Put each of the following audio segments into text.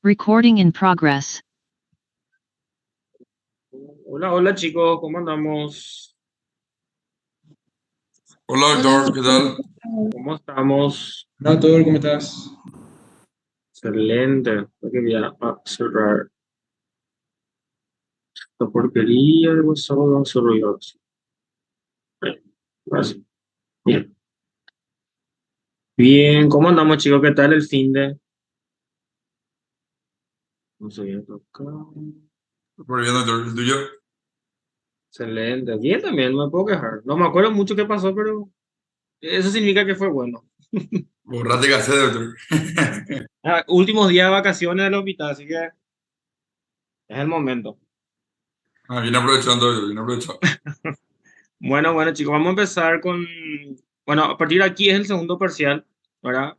Recording in progress. Hola, hola chicos, ¿cómo andamos? Hola, Héctor, ¿qué tal? ¿Cómo estamos? Hola, Héctor, ¿cómo estás? Excelente. Porque voy a cerrar esta porquería de WhatsApp. Vamos a cerrar. Así. Bien. Bien, ¿cómo andamos chicos? ¿Qué tal el fin de? No sé, acá. Por bien, Héctor, ¿el tuyo? Excelente. Bien también, no me puedo quejar. No me acuerdo mucho qué pasó, pero eso significa que fue bueno. Borrate casé, Héctor. Últimos días de vacaciones del hospital, así que es el momento. Bien aprovechando, Héctor, bien aprovechado. Bueno, chicos, vamos a empezar con, bueno, a partir de aquí es el segundo parcial, ¿verdad?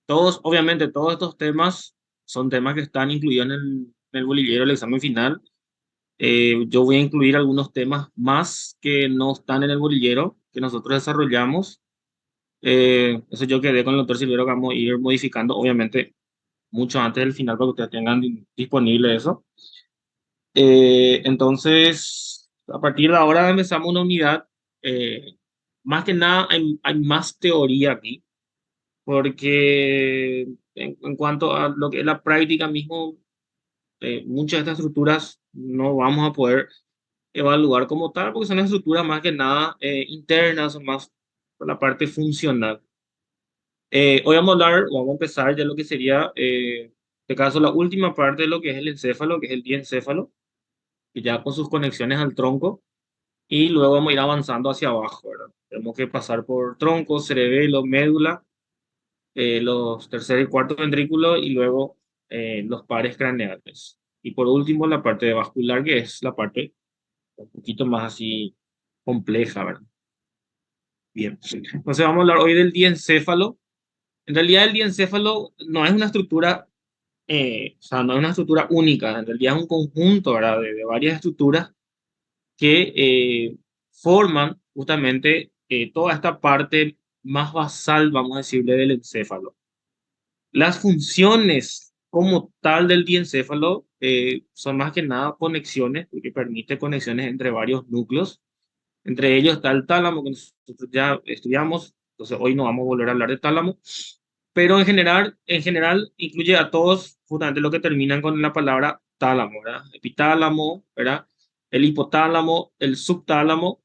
Obviamente, todos estos temas son temas que están incluidos en el bolillero del examen final. Yo voy a incluir algunos temas más que no están en el bolillero, que nosotros desarrollamos. Eso yo quedé con el doctor Silvero que vamos a ir modificando, obviamente, mucho antes del final para que ustedes tengan disponible eso. Entonces, a partir de ahora empezamos una unidad. eh, Más que nada, hay más teoría aquí, porque en cuanto a lo que es la práctica mismo, muchas de estas estructuras no vamos a poder evaluar como tal, porque son estructuras más que nada internas, o más por la parte funcional. Hoy vamos a hablar, o vamos a empezar ya lo que sería, en este caso, la última parte de lo que es el encéfalo, que es el diencéfalo, y ya con sus conexiones al tronco, y luego vamos a ir avanzando hacia abajo, ¿verdad? Tenemos que pasar por tronco, cerebelo, médula, los tercer y cuarto ventrículo, y luego los pares craneales. Y por último, la parte vascular, que es la parte un poquito más así compleja, ¿verdad? Bien, entonces vamos a hablar hoy del diencéfalo. En realidad el diencéfalo no es una estructura, o sea, no es una estructura única, en realidad es un conjunto, ¿verdad? De varias estructuras que forman justamente toda esta parte más basal, vamos a decirle, del encéfalo. Las funciones como tal del diencéfalo son más que nada conexiones, porque permite conexiones entre varios núcleos. Entre ellos está el tálamo, que nosotros ya estudiamos, entonces hoy no vamos a volver a hablar de tálamo, pero en general incluye a todos justamente lo que terminan con la palabra tálamo, ¿verdad? Epitálamo, ¿verdad? El hipotálamo, el subtálamo,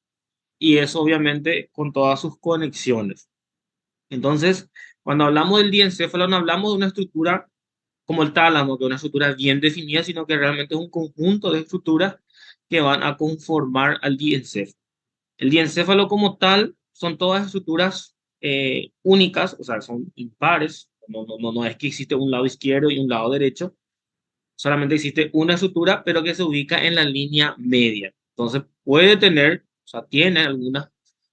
y eso obviamente con todas sus conexiones. Entonces, cuando hablamos del diencéfalo, no hablamos de una estructura como el tálamo, que es una estructura bien definida, sino que realmente es un conjunto de estructuras que van a conformar al diencéfalo. El diencéfalo como tal son todas estructuras únicas, o sea, son impares. No es que existe un lado izquierdo y un lado derecho, solamente existe una estructura, pero que se ubica en la línea media. Entonces puede tener, o sea, tiene algunas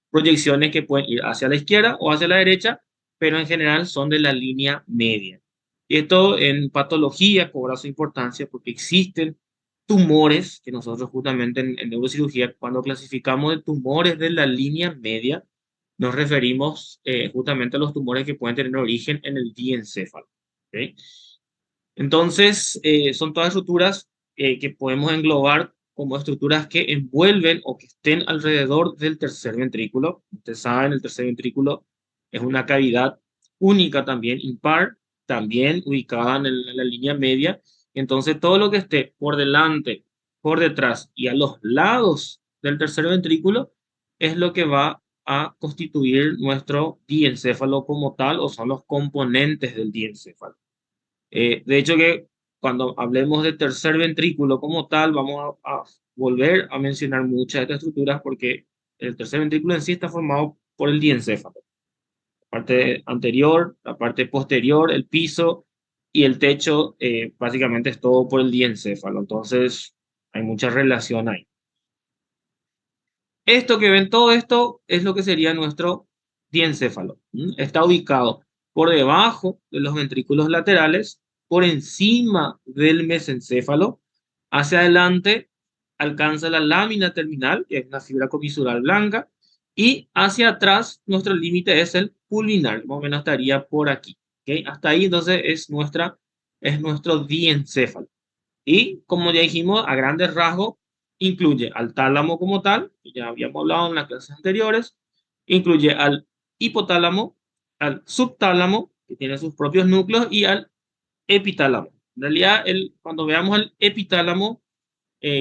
proyecciones que pueden ir hacia la izquierda o hacia la derecha, pero en general son de la línea media. Y esto en patología cobra su importancia porque existen tumores que nosotros justamente en neurocirugía, cuando clasificamos de tumores de la línea media, nos referimos justamente a los tumores que pueden tener origen en el diencéfalo. ¿Okay? Entonces, son todas estructuras que podemos englobar como estructuras que envuelven o que estén alrededor del tercer ventrículo. Ustedes saben, el tercer ventrículo es una cavidad única también, impar, también ubicada en la línea media. Entonces, todo lo que esté por delante, por detrás y a los lados del tercer ventrículo es lo que va a constituir nuestro diencéfalo como tal, o son los componentes del diencéfalo. De hecho que cuando hablemos de tercer ventrículo como tal, vamos a volver a mencionar muchas de estas estructuras porque el tercer ventrículo en sí está formado por el diencéfalo. La parte anterior, la parte posterior, el piso y el techo, básicamente es todo por el diencéfalo. Entonces, hay mucha relación ahí. Esto que ven, todo esto es lo que sería nuestro diencéfalo. Está ubicado por debajo de los ventrículos laterales, por encima del mesencéfalo, hacia adelante alcanza la lámina terminal, que es una fibra comisural blanca, y hacia atrás nuestro límite es el pulvinar, más o menos estaría por aquí. ¿Okay? Hasta ahí entonces es nuestra es nuestro diencéfalo. Y como ya dijimos, a grandes rasgos, incluye al tálamo como tal, que ya habíamos hablado en las clases anteriores, incluye al hipotálamo, al subtálamo, que tiene sus propios núcleos, y al epitálamo. En realidad, cuando veamos el epitálamo,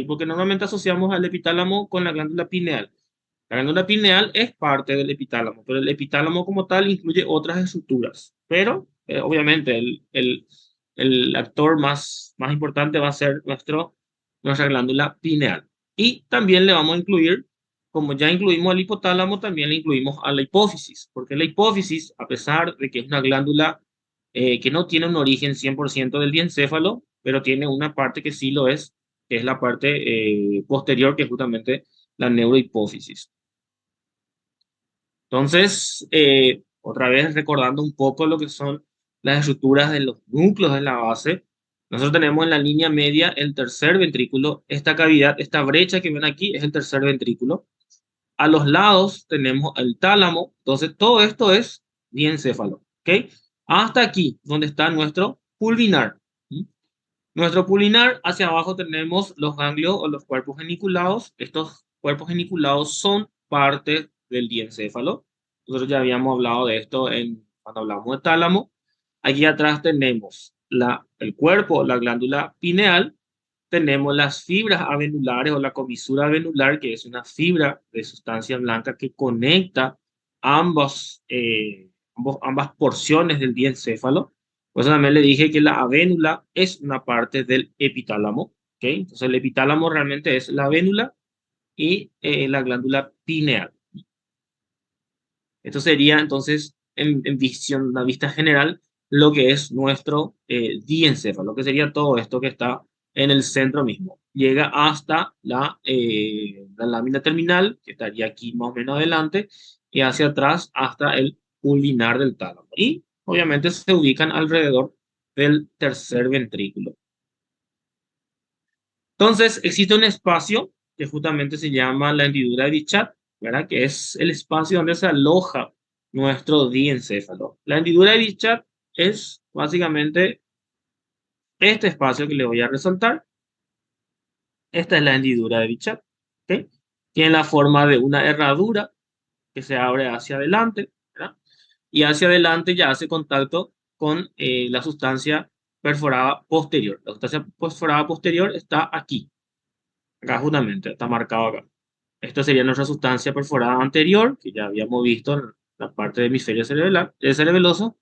porque normalmente asociamos al epitálamo con la glándula pineal. La glándula pineal es parte del epitálamo, pero el epitálamo como tal incluye otras estructuras. Pero, obviamente, el actor más importante va a ser nuestra glándula pineal. Y también le vamos a incluir, como ya incluimos al hipotálamo, también le incluimos a la hipófisis, porque la hipófisis, a pesar de que es una glándula que no tiene un origen 100% del diencéfalo, pero tiene una parte que sí lo es, que es la parte posterior, que es justamente la neurohipófisis. Entonces, otra vez recordando un poco lo que son las estructuras de los núcleos de la base, nosotros tenemos en la línea media el tercer ventrículo. Esta cavidad, esta brecha que ven aquí es el tercer ventrículo. A los lados tenemos el tálamo. Entonces, todo esto es diencéfalo. ¿Ok? Hasta aquí, donde está nuestro pulvinar. ¿Mm? Nuestro pulvinar, hacia abajo tenemos los ganglios o los cuerpos geniculados. Estos cuerpos geniculados son parte del diencéfalo. Nosotros ya habíamos hablado de esto cuando hablamos de tálamo. Aquí atrás tenemos el cuerpo, la glándula pineal. Tenemos las fibras avenulares o la comisura avenular, que es una fibra de sustancia blanca que conecta ambas porciones del diencéfalo. Pues también le dije que la avénula es una parte del epitálamo. ¿Ok? Entonces el epitálamo realmente es la avénula y la glándula pineal. Esto sería entonces una vista general, lo que es nuestro diencéfalo, que sería todo esto que está en el centro mismo. Llega hasta la lámina terminal, que estaría aquí más o menos adelante, y hacia atrás hasta el pulvinar del tálamo. Y obviamente se ubican alrededor del tercer ventrículo. Entonces, existe un espacio que justamente se llama la hendidura de Bichat, ¿verdad? Que es el espacio donde se aloja nuestro diencéfalo. La hendidura de Bichat es básicamente este espacio que le voy a resaltar. Esta es la hendidura de Bichat. ¿Ok? Tiene la forma de una herradura que se abre hacia adelante, ¿verdad? Y hacia adelante ya hace contacto con la sustancia perforada posterior. La sustancia perforada posterior está aquí. Acá justamente, está marcado acá. Esta sería nuestra sustancia perforada anterior, que ya habíamos visto en la parte del hemisferio cerebeloso.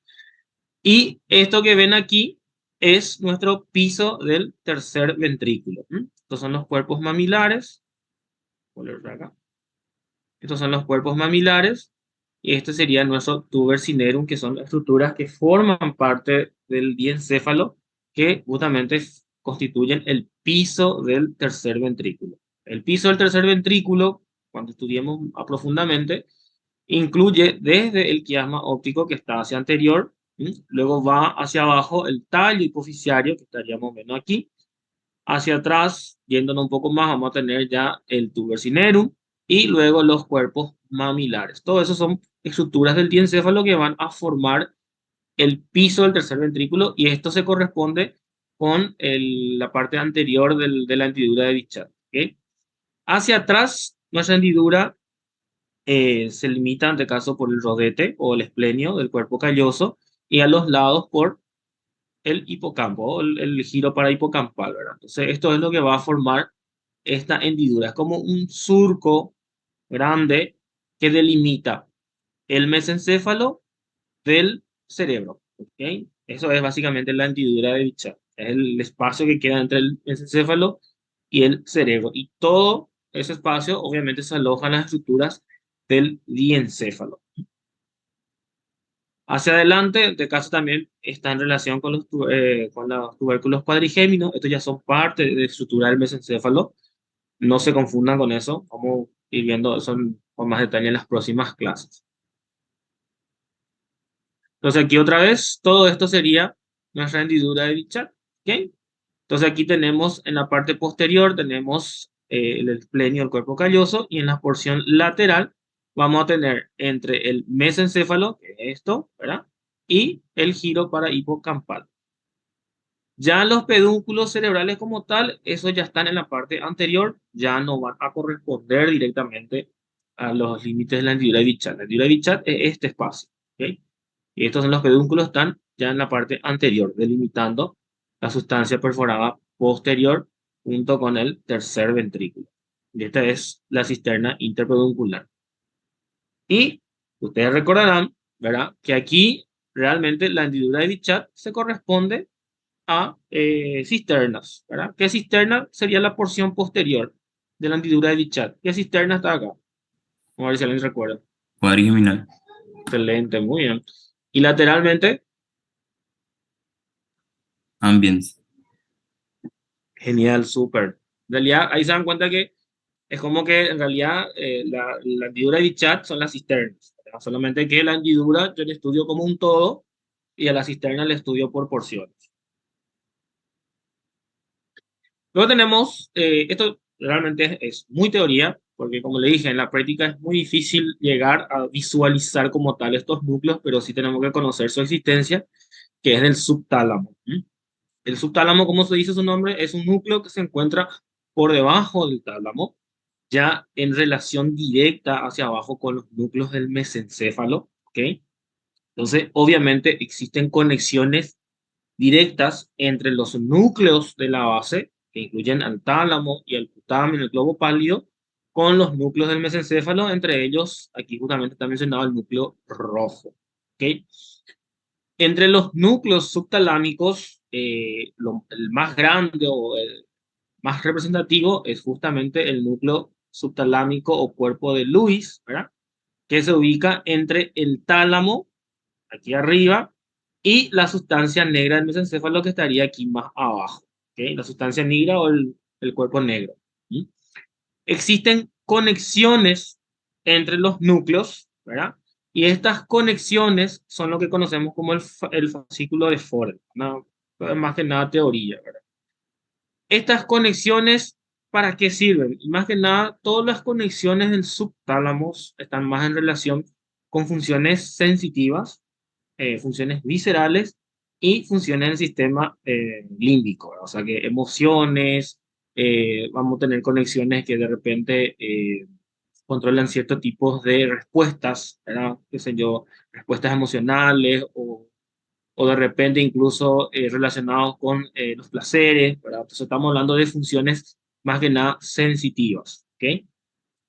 Y esto que ven aquí es nuestro piso del tercer ventrículo. Estos son los cuerpos mamilares. Acá. Estos son los cuerpos mamilares. Y este sería nuestro tuber cinerum, que son estructuras que forman parte del diencéfalo, que justamente constituyen el piso del tercer ventrículo. El piso del tercer ventrículo, cuando estudiemos profundamente, incluye desde el quiasma óptico que está hacia anterior, luego va hacia abajo el tallo hipoficiario, que estaríamos viendo aquí, hacia atrás, yéndonos un poco más, vamos a tener ya el tuber cinerum y luego los cuerpos mamilares. Todo eso son estructuras del diencéfalo que van a formar el piso del tercer ventrículo y esto se corresponde con la parte anterior de la hendidura de Bichat. ¿Okay? Hacia atrás, nuestra hendidura se limita, ante caso, por el rodete o el esplenio del cuerpo calloso y a los lados por el hipocampo, el giro para hipocampal, ¿verdad? Entonces, esto es lo que va a formar esta hendidura. Es como un surco grande que delimita el mesencéfalo del cerebro, ¿ok? Eso es básicamente la hendidura de Bichat. Es el espacio que queda entre el mesencéfalo y el cerebro. Y todo ese espacio, obviamente, se aloja en las estructuras del diencéfalo. Hacia adelante, en este caso también está en relación con los tubérculos cuadrigéminos. Estos ya son parte de la estructura del mesencéfalo. No se confundan con eso. Vamos a ir viendo eso con más detalle en las próximas clases. Entonces aquí otra vez, todo esto sería nuestra hendidura de Bichat. ¿Okay? Entonces aquí tenemos en la parte posterior, tenemos el esplenio del cuerpo calloso y en la porción lateral vamos a tener entre el mesencéfalo, que es esto, ¿verdad? Y el giro para hipocampal. Ya los pedúnculos cerebrales como tal, esos ya están en la parte anterior, ya no van a corresponder directamente a los límites de la hendidura de Bichat. La hendidura de Bichat es este espacio, ¿ok? Y estos son los pedúnculos, están ya en la parte anterior, delimitando la sustancia perforada posterior junto con el tercer ventrículo. Y esta es la cisterna interpeduncular. Y ustedes recordarán, ¿verdad? Que aquí realmente la hendidura de Bichat se corresponde a cisternas, ¿verdad? ¿Qué cisterna sería la porción posterior de la hendidura de Bichat? ¿Qué cisterna está acá? Vamos a ver si alguien recuerda. Cuadrigeminal. Excelente, muy bien. Y lateralmente, Ambience. genial, súper. En realidad, ahí se dan cuenta que es como que en realidad la hendidura de Bichat son las cisternas, ¿verdad? Solamente que la hendidura yo la estudio como un todo y a la cisterna la estudio por porciones. Luego tenemos, esto realmente es muy teoría, porque como le dije, en la práctica es muy difícil llegar a visualizar como tal estos núcleos, pero sí tenemos que conocer su existencia, que es el subtálamo. ¿Mm? El subtálamo, como se dice su nombre, es un núcleo que se encuentra por debajo del tálamo, ya en relación directa hacia abajo con los núcleos del mesencéfalo, ¿ok? Entonces, obviamente existen conexiones directas entre los núcleos de la base, que incluyen al tálamo y al putamen, el globo pálido, con los núcleos del mesencéfalo, entre ellos, aquí justamente está mencionado el núcleo rojo. ¿Okay? Entre los núcleos subtalámicos, el más grande o el más representativo es justamente el núcleo subtalámico o cuerpo de Lewis, ¿verdad? Que se ubica entre el tálamo aquí arriba, y la sustancia negra del mesencéfalo que estaría aquí más abajo. ¿Okay? La sustancia negra o el cuerpo negro. ¿Sí? Existen conexiones entre los núcleos, ¿verdad? Y estas conexiones son lo que conocemos como el fascículo de Ford. No, más que nada teoría, ¿verdad? Estas conexiones, ¿para qué sirven? Y más que nada, todas las conexiones del subtálamo están más en relación con funciones sensitivas, funciones viscerales y funciones del sistema límbico, ¿verdad? O sea que emociones, vamos a tener conexiones que de repente controlan ciertos tipos de respuestas, ¿verdad? Qué sé yo, respuestas emocionales o de repente incluso relacionados con los placeres, ¿verdad? Entonces estamos hablando de funciones más que nada sensitivas, ¿ok?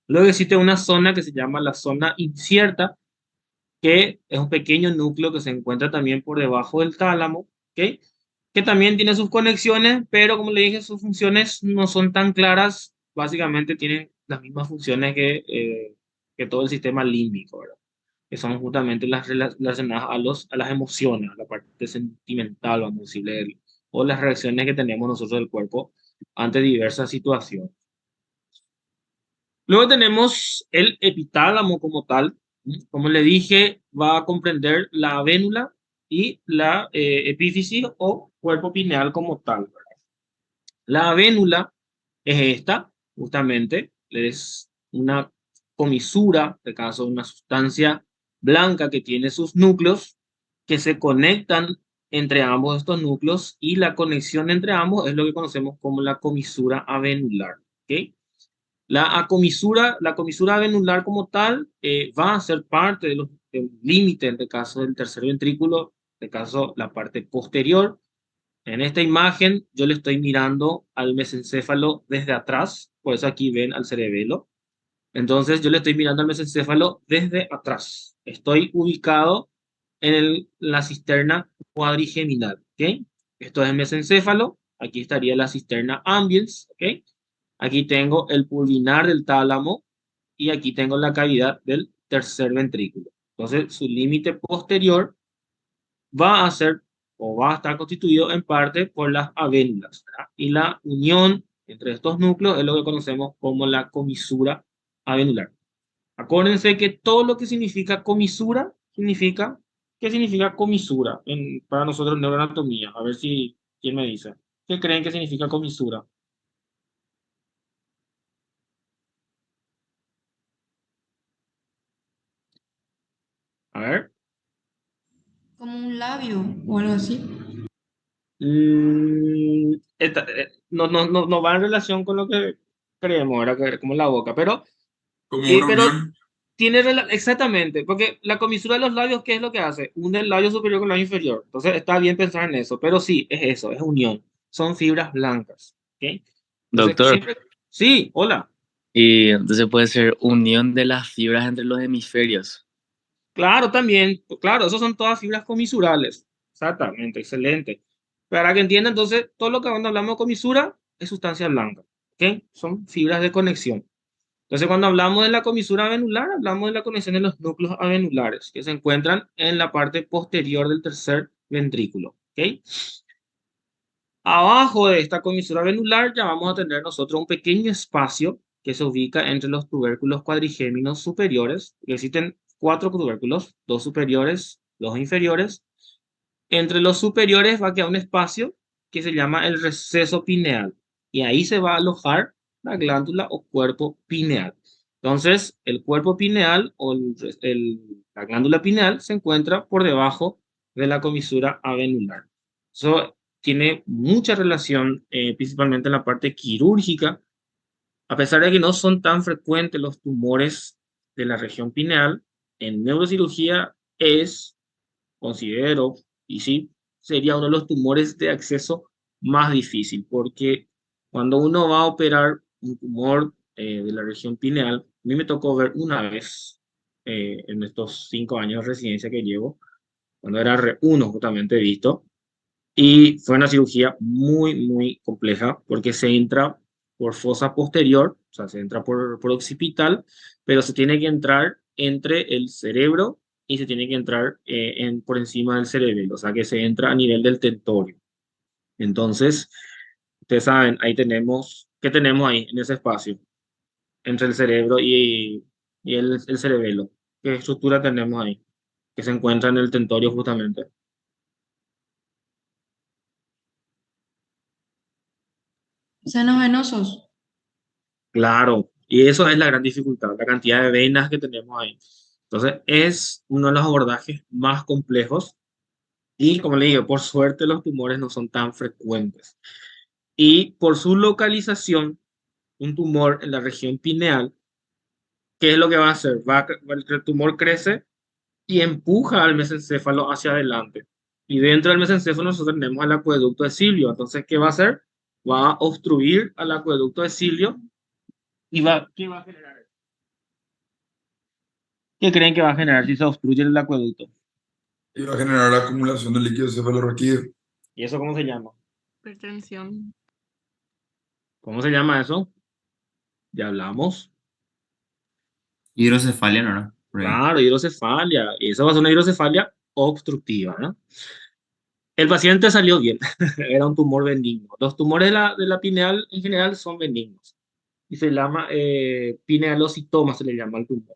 Luego existe una zona que se llama la zona incierta, que es un pequeño núcleo que se encuentra también por debajo del tálamo, ¿ok? Que también tiene sus conexiones, pero como le dije, sus funciones no son tan claras, básicamente tienen las mismas funciones que todo el sistema límbico, ¿verdad? Que son justamente las relacionadas a las emociones, a la parte sentimental, vamos a decirle, o las reacciones que tenemos nosotros del cuerpo ante diversas situaciones. Luego tenemos el epitálamo como tal. Como le dije, va a comprender la vénula y la epífisis o cuerpo pineal como tal, ¿verdad? La vénula es esta, justamente, es una comisura, en este caso una sustancia blanca que tiene sus núcleos que se conectan entre ambos estos núcleos y la conexión entre ambos es lo que conocemos como la comisura avenular. ¿Ok? La comisura venular como tal va a ser parte de los límites, en el caso del tercer ventrículo, en este caso la parte posterior. En esta imagen yo le estoy mirando al mesencéfalo desde atrás, por eso aquí ven al cerebelo. Entonces yo le estoy mirando al mesencéfalo desde atrás. Estoy ubicado en la cisterna cuadrigeminal. ¿Ok? Esto es el mesencéfalo. Aquí estaría la cisterna ambiens. ¿Ok? Aquí tengo el pulvinar del tálamo y aquí tengo la cavidad del tercer ventrículo. Entonces, su límite posterior va a ser o va a estar constituido en parte por las avénulas, ¿verdad? Y la unión entre estos núcleos es lo que conocemos como la comisura avenular. Acuérdense que todo lo que significa comisura significa, ¿qué significa comisura para nosotros en neuroanatomía? A ver si, ¿quién me dice? ¿Qué creen que significa comisura? A ver. Como un labio o algo así. No va en relación con lo que creemos, ¿verdad? Como la boca, Como una pero unión. exactamente, porque la comisura de los labios, ¿qué es lo que hace? Une el labio superior con el labio inferior. Entonces está bien pensar en eso, pero sí, es eso, es unión. Son fibras blancas, ¿ok? Entonces, Doctor, siempre... Sí, hola. y entonces puede ser unión de las fibras entre los hemisferios. Claro, también, claro, esas son todas fibras comisurales. Exactamente, excelente. Para que entiendan, entonces, todo lo que cuando hablamos de comisura es sustancia blanca, ¿ok? Son fibras de conexión. Entonces, cuando hablamos de la comisura avenular, hablamos de la conexión de los núcleos avenulares, que se encuentran en la parte posterior del tercer ventrículo, ¿ok? Abajo de esta comisura venular ya vamos a tener nosotros un pequeño espacio que se ubica entre los tubérculos cuadrigéminos superiores. Existen 4 tubérculos, 2 superiores, 2 inferiores. Entre los superiores va a quedar un espacio que se llama el receso pineal y ahí se va a alojar la glándula o cuerpo pineal. Entonces, el cuerpo pineal o la glándula pineal se encuentra por debajo de la comisura avenular. Eso tiene mucha relación, principalmente en la parte quirúrgica, a pesar de que no son tan frecuentes los tumores de la región pineal. En neurocirugía considero, y sí, sería uno de los tumores de acceso más difícil, porque cuando uno va a operar un tumor de la región pineal, a mí me tocó ver una vez en estos 5 años de residencia que llevo, cuando era R1 justamente visto, y fue una cirugía muy, muy compleja porque se entra por fosa posterior, o sea, se entra por occipital, pero se tiene que entrar entre el cerebro y se tiene que entrar por encima del cerebelo, o sea, que se entra a nivel del tentorio. Entonces, ustedes saben, ahí tenemos, ¿qué tenemos ahí en ese espacio? Entre el cerebro y el cerebelo. ¿Qué estructura tenemos ahí? Que se encuentra en el tentorio justamente. Senos venosos. Claro, y eso es la gran dificultad, la cantidad de venas que tenemos ahí. Entonces, es uno de los abordajes más complejos y, como le digo, por suerte los tumores no son tan frecuentes. Y por su localización, un tumor en la región pineal, ¿qué es lo que va a hacer? El tumor crece y empuja al mesencéfalo hacia adelante. Y dentro del mesencéfalo nosotros tenemos el acueducto de Cilio. Entonces, ¿qué va a hacer? Va a obstruir al acueducto de Cilio y ¿qué va a generar? ¿Qué creen que va a generar si se obstruye el acueducto? Y va a generar acumulación de líquido cefalorraquídeo. ¿Y eso cómo se llama? Hipertensión. ¿Cómo se llama eso? Ya hablamos. Hidrocefalia, ¿no? Por ahí. Claro, hidrocefalia. Y eso va a ser una hidrocefalia obstructiva, ¿no? El paciente salió bien. Era un tumor benigno. Los tumores de la pineal en general son benignos. Y se llama pinealocitoma, se le llama al tumor.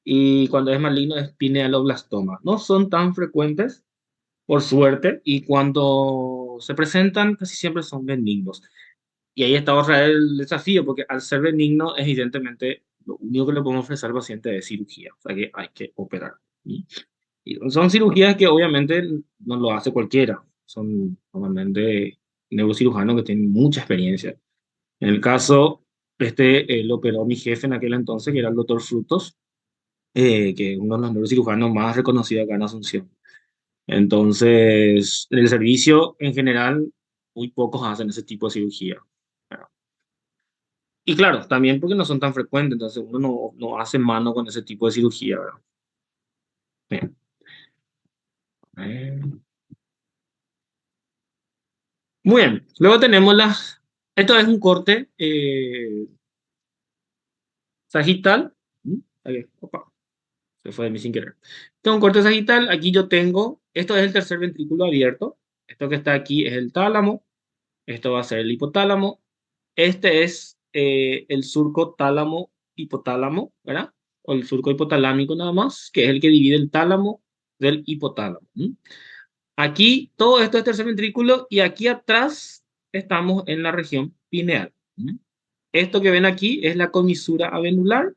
Y cuando es maligno es pinealoblastoma. No son tan frecuentes, por suerte, y cuando se presentan casi siempre son benignos. Y ahí está otra vez el desafío, porque al ser benigno, es evidentemente lo único que le podemos ofrecer al paciente es cirugía, o sea que hay que operar. Y son cirugías que obviamente no lo hace cualquiera, son normalmente neurocirujanos que tienen mucha experiencia. En el caso, lo operó mi jefe en aquel entonces, que era el doctor Frutos, que es uno de los neurocirujanos más reconocidos acá en Asunción. Entonces, en el servicio en general, muy pocos hacen ese tipo de cirugía. Y claro, también porque no son tan frecuentes, entonces uno no hace mano con ese tipo de cirugía, ¿verdad? Bien. Eh, Muy bien, luego tenemos esto es un corte sagital. Ahí, opa, se fue de mí sin querer. Esto es un corte sagital, aquí yo tengo, esto es el tercer ventrículo abierto, esto que está aquí es el tálamo, esto va a ser el hipotálamo, este es el surco tálamo-hipotálamo, ¿verdad? O el surco hipotalámico nada más, que es el que divide el tálamo del hipotálamo. Aquí todo esto es tercer ventrículo y aquí atrás estamos en la región pineal. Esto que ven aquí es la comisura avenular.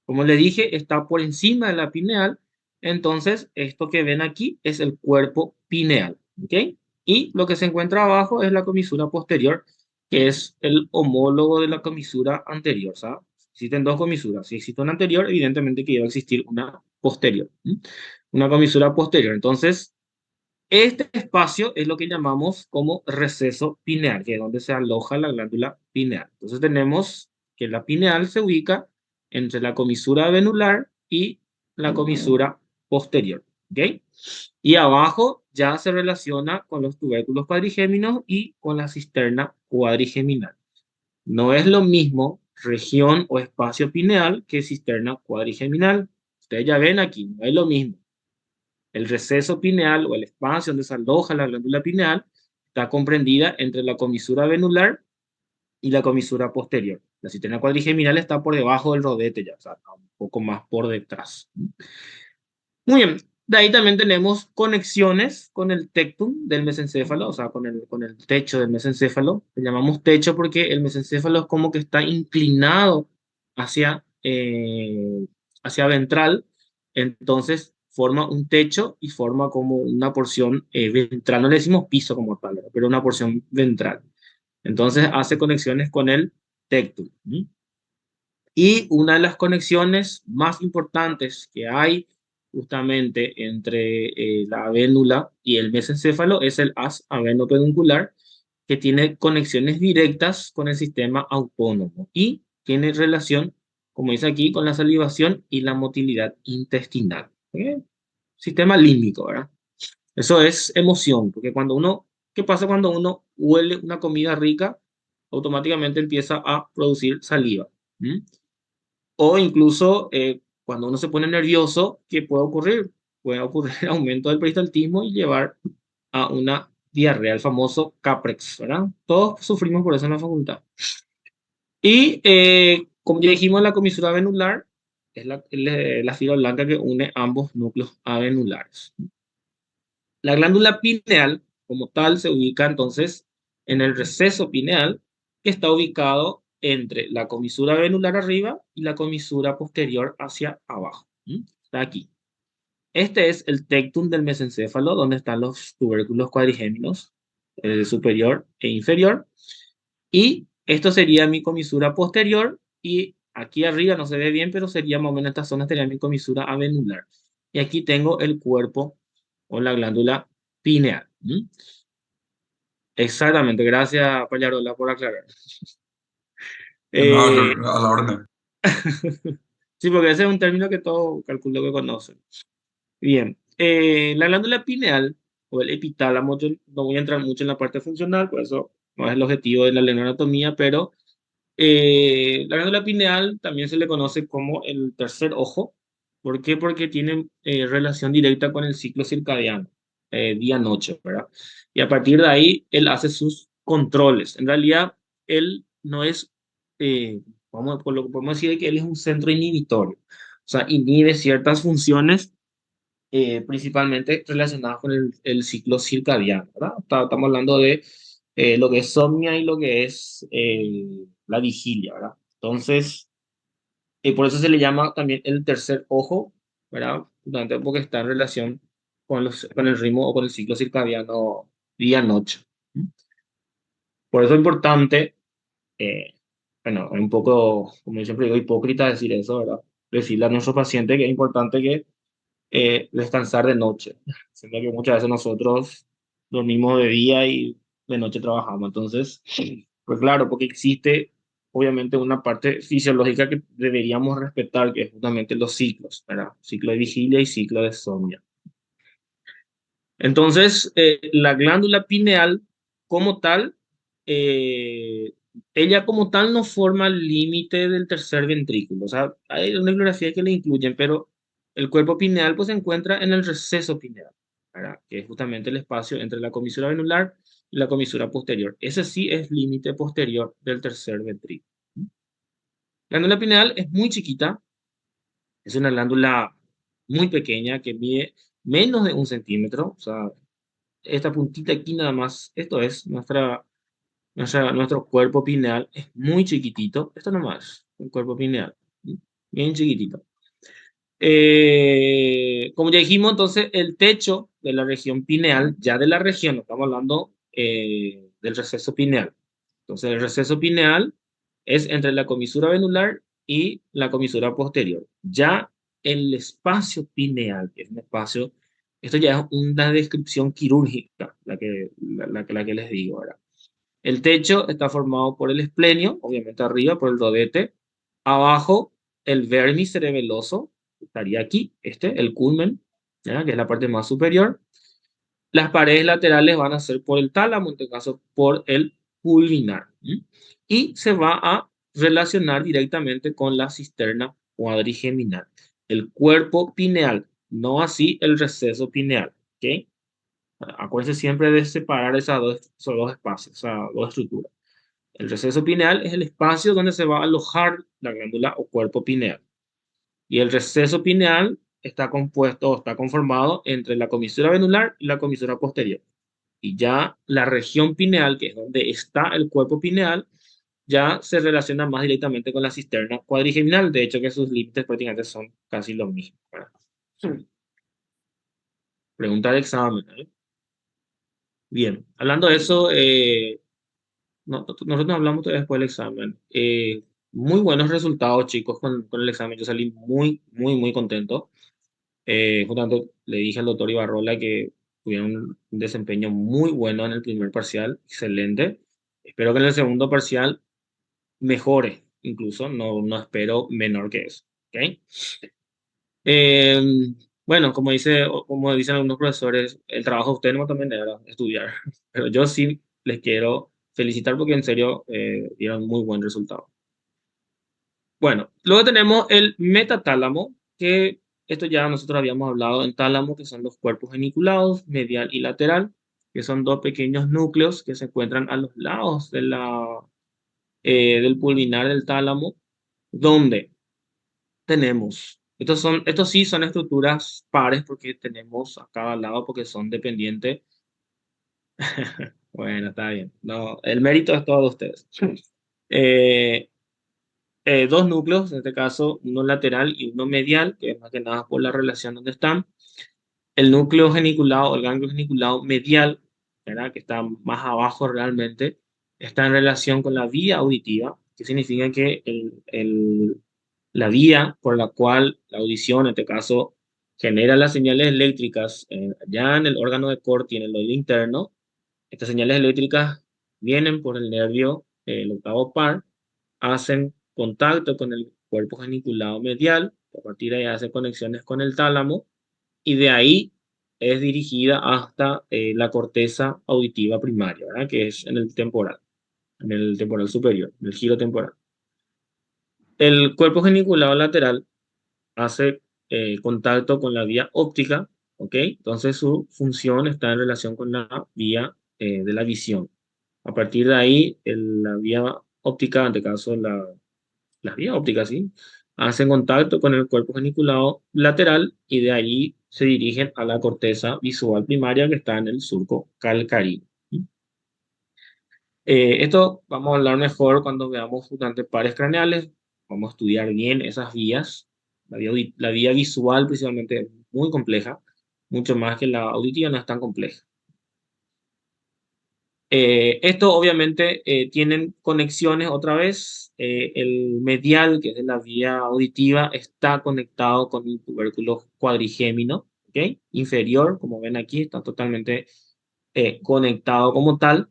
Como le dije, está por encima de la pineal. Entonces, esto que ven aquí es el cuerpo pineal. ¿Ok? Y lo que se encuentra abajo es la comisura posterior, que es el homólogo de la comisura anterior, ¿sabes? Existen dos comisuras. Si existe una anterior, evidentemente que iba a existir una posterior. Una comisura posterior. Entonces, este espacio es lo que llamamos como receso pineal, que es donde se aloja la glándula pineal. Entonces tenemos que la pineal se ubica entre la comisura venular y la comisura posterior. ¿Ok? Y abajo ya se relaciona con los tubérculos cuadrigéminos y con la cisterna cuadrigeminal. No es lo mismo región o espacio pineal que cisterna cuadrigeminal. Ustedes ya ven aquí, no es lo mismo. El receso pineal o el espacio donde se aloja la glándula pineal está comprendida entre la comisura venular y la comisura posterior. La cisterna cuadrigeminal está por debajo del rodete ya, o sea, está un poco más por detrás. Muy bien, de ahí también tenemos conexiones con el tectum del mesencéfalo, o sea, con el techo del mesencéfalo. Le llamamos techo porque el mesencéfalo es como que está inclinado hacia, hacia ventral, entonces forma un techo y forma como una porción ventral. No le decimos piso como tal, pero una porción ventral. Entonces hace conexiones con el tectum. Y una de las conexiones más importantes que hay justamente entre la vénula y el mesencéfalo es el haz avenopeduncular, que tiene conexiones directas con el sistema autónomo y tiene relación, como dice aquí, con la salivación y la motilidad intestinal. Sistema límbico, ¿verdad? Eso es emoción, porque cuando uno, ¿qué pasa cuando uno huele una comida rica? Automáticamente empieza a producir saliva. O incluso cuando uno se pone nervioso, ¿qué puede ocurrir? Puede ocurrir aumento del peristaltismo y llevar a una diarrea, el famoso Caprex, ¿verdad? Todos sufrimos por eso en la facultad. Y como ya dijimos, la comisura venular es la fibra blanca que une ambos núcleos avenulares. La glándula pineal, como tal, se ubica entonces en el receso pineal, que está ubicado entre la comisura venular arriba y la comisura posterior hacia abajo. Está aquí. Este es el tectum del mesencéfalo, donde están los tubérculos cuadrigéminos, superior e inferior. Y esto sería mi comisura posterior. Y aquí arriba no se ve bien, pero sería más o menos esta zona sería mi comisura avenular. Y aquí tengo el cuerpo o la glándula pineal. Exactamente, gracias Pallarola por aclarar. No, Eh, a la orden. sí, porque ese es un término que todo calculo que conocen. Bien, la glándula pineal o el epitálamo, yo no voy a entrar mucho en la parte funcional, por eso no es el objetivo de la anatomía, pero la glándula pineal también se le conoce como el tercer ojo. ¿Por qué? Porque tiene relación directa con el ciclo circadiano, día-noche, ¿verdad? Y a partir de ahí, él hace sus controles. En realidad, él no es, por lo que podemos decir que él es un centro inhibitorio. O sea, inhibe ciertas funciones principalmente relacionadas con el ciclo circadiano, ¿verdad? Estamos hablando de lo que es somnia y lo que es la vigilia, ¿verdad? Entonces, por eso se le llama también el tercer ojo, ¿verdad? Justamente porque está en relación con el ritmo o con el ciclo circadiano día-noche. Por eso es importante, eh, bueno, es un poco, como yo siempre digo, hipócrita decir eso, ¿verdad? Decirle a nuestro paciente que es importante que descansar de noche. Siento que muchas veces nosotros dormimos de día y de noche trabajamos. Entonces, pues claro, porque existe obviamente una parte fisiológica que deberíamos respetar, que es justamente los ciclos, ¿verdad? Ciclo de vigilia y ciclo de insomnio. Entonces, la glándula pineal como tal, eh, ella como tal no forma el límite del tercer ventrículo. O sea, hay una bibliografía que le incluyen, pero el cuerpo pineal pues se encuentra en el receso pineal, ¿verdad? Que es justamente el espacio entre la comisura venular y la comisura posterior. Ese sí es límite posterior del tercer ventrículo. La glándula pineal es muy chiquita, es una glándula muy pequeña que mide menos de 1 centímetro, o sea, esta puntita aquí nada más, esto es nuestro cuerpo pineal, es muy chiquitito, esto nomás, el cuerpo pineal, bien chiquitito. Como ya dijimos, entonces el techo de la región pineal, ya de la región, no estamos hablando del receso pineal. Entonces el receso pineal es entre la comisura venular y la comisura posterior. Ya el espacio pineal, que es un espacio, esto ya es una descripción quirúrgica, la que les digo ahora. El techo está formado por el esplenio, obviamente arriba por el rodete, abajo el vermis cerebeloso, estaría aquí, el culmen, ¿ya? Que es la parte más superior. Las paredes laterales van a ser por el tálamo, en este caso por el pulvinar. Y se va a relacionar directamente con la cisterna cuadrigeminal. El cuerpo pineal, no así el receso pineal. ¿Ok? Acuérdense siempre de separar esos dos espacios, esas dos estructuras. El receso pineal es el espacio donde se va a alojar la glándula o cuerpo pineal. Y el receso pineal está compuesto o está conformado entre la comisura venular y la comisura posterior. Y ya la región pineal, que es donde está el cuerpo pineal, ya se relaciona más directamente con la cisterna cuadrigeminal. De hecho, que sus límites prácticamente son casi los mismos. Pregunta de examen. Bien, hablando de eso, nosotros hablamos todavía después del examen. Muy buenos resultados, chicos, con el examen. Yo salí muy, muy, muy contento. Justamente le dije al doctor Ibarrola que tuvieron un desempeño muy bueno en el primer parcial, excelente. Espero que en el segundo parcial mejore, incluso, no espero menor que eso. ¿Ok? Eh, bueno, como dicen algunos profesores, el trabajo de ustedes no también era estudiar, pero yo sí les quiero felicitar porque en serio dieron muy buen resultado. Bueno, luego tenemos el metatálamo, que esto ya nosotros habíamos hablado en tálamo, que son los cuerpos geniculados, medial y lateral, que son dos pequeños núcleos que se encuentran a los lados de del pulvinar del tálamo, donde tenemos, estos sí son estructuras pares porque tenemos a cada lado porque son dependientes. Bueno, está bien. No, el mérito es todo de ustedes. Eh, Dos núcleos, en este caso uno lateral y uno medial, que es más que nada por la relación donde están. El núcleo geniculado, el ganglio geniculado medial, ¿verdad? Que está más abajo realmente, está en relación con la vía auditiva, que significa que la vía por la cual la audición, en este caso, genera las señales eléctricas ya en el órgano de Corti, en el oído interno. Estas señales eléctricas vienen por el nervio, el octavo par, hacen contacto con el cuerpo geniculado medial, a partir de ahí hace conexiones con el tálamo, y de ahí es dirigida hasta la corteza auditiva primaria, ¿verdad? Que es en el temporal superior, en el giro temporal. El cuerpo geniculado lateral hace contacto con la vía óptica, ¿ok? Entonces su función está en relación con la vía de la visión. A partir de ahí, la vía óptica, en este caso las vías ópticas, ¿sí? Hacen contacto con el cuerpo geniculado lateral y de ahí se dirigen a la corteza visual primaria que está en el surco calcáreo. Esto vamos a hablar mejor cuando veamos justamente pares craneales. Vamos a estudiar bien esas vías. La vía visual principalmente es muy compleja, mucho más que la auditiva, no es tan compleja. Esto obviamente tienen conexiones otra vez. El medial, que es de la vía auditiva, está conectado con el tubérculo cuadrigémino, ¿ok? Inferior, como ven aquí, está totalmente conectado como tal.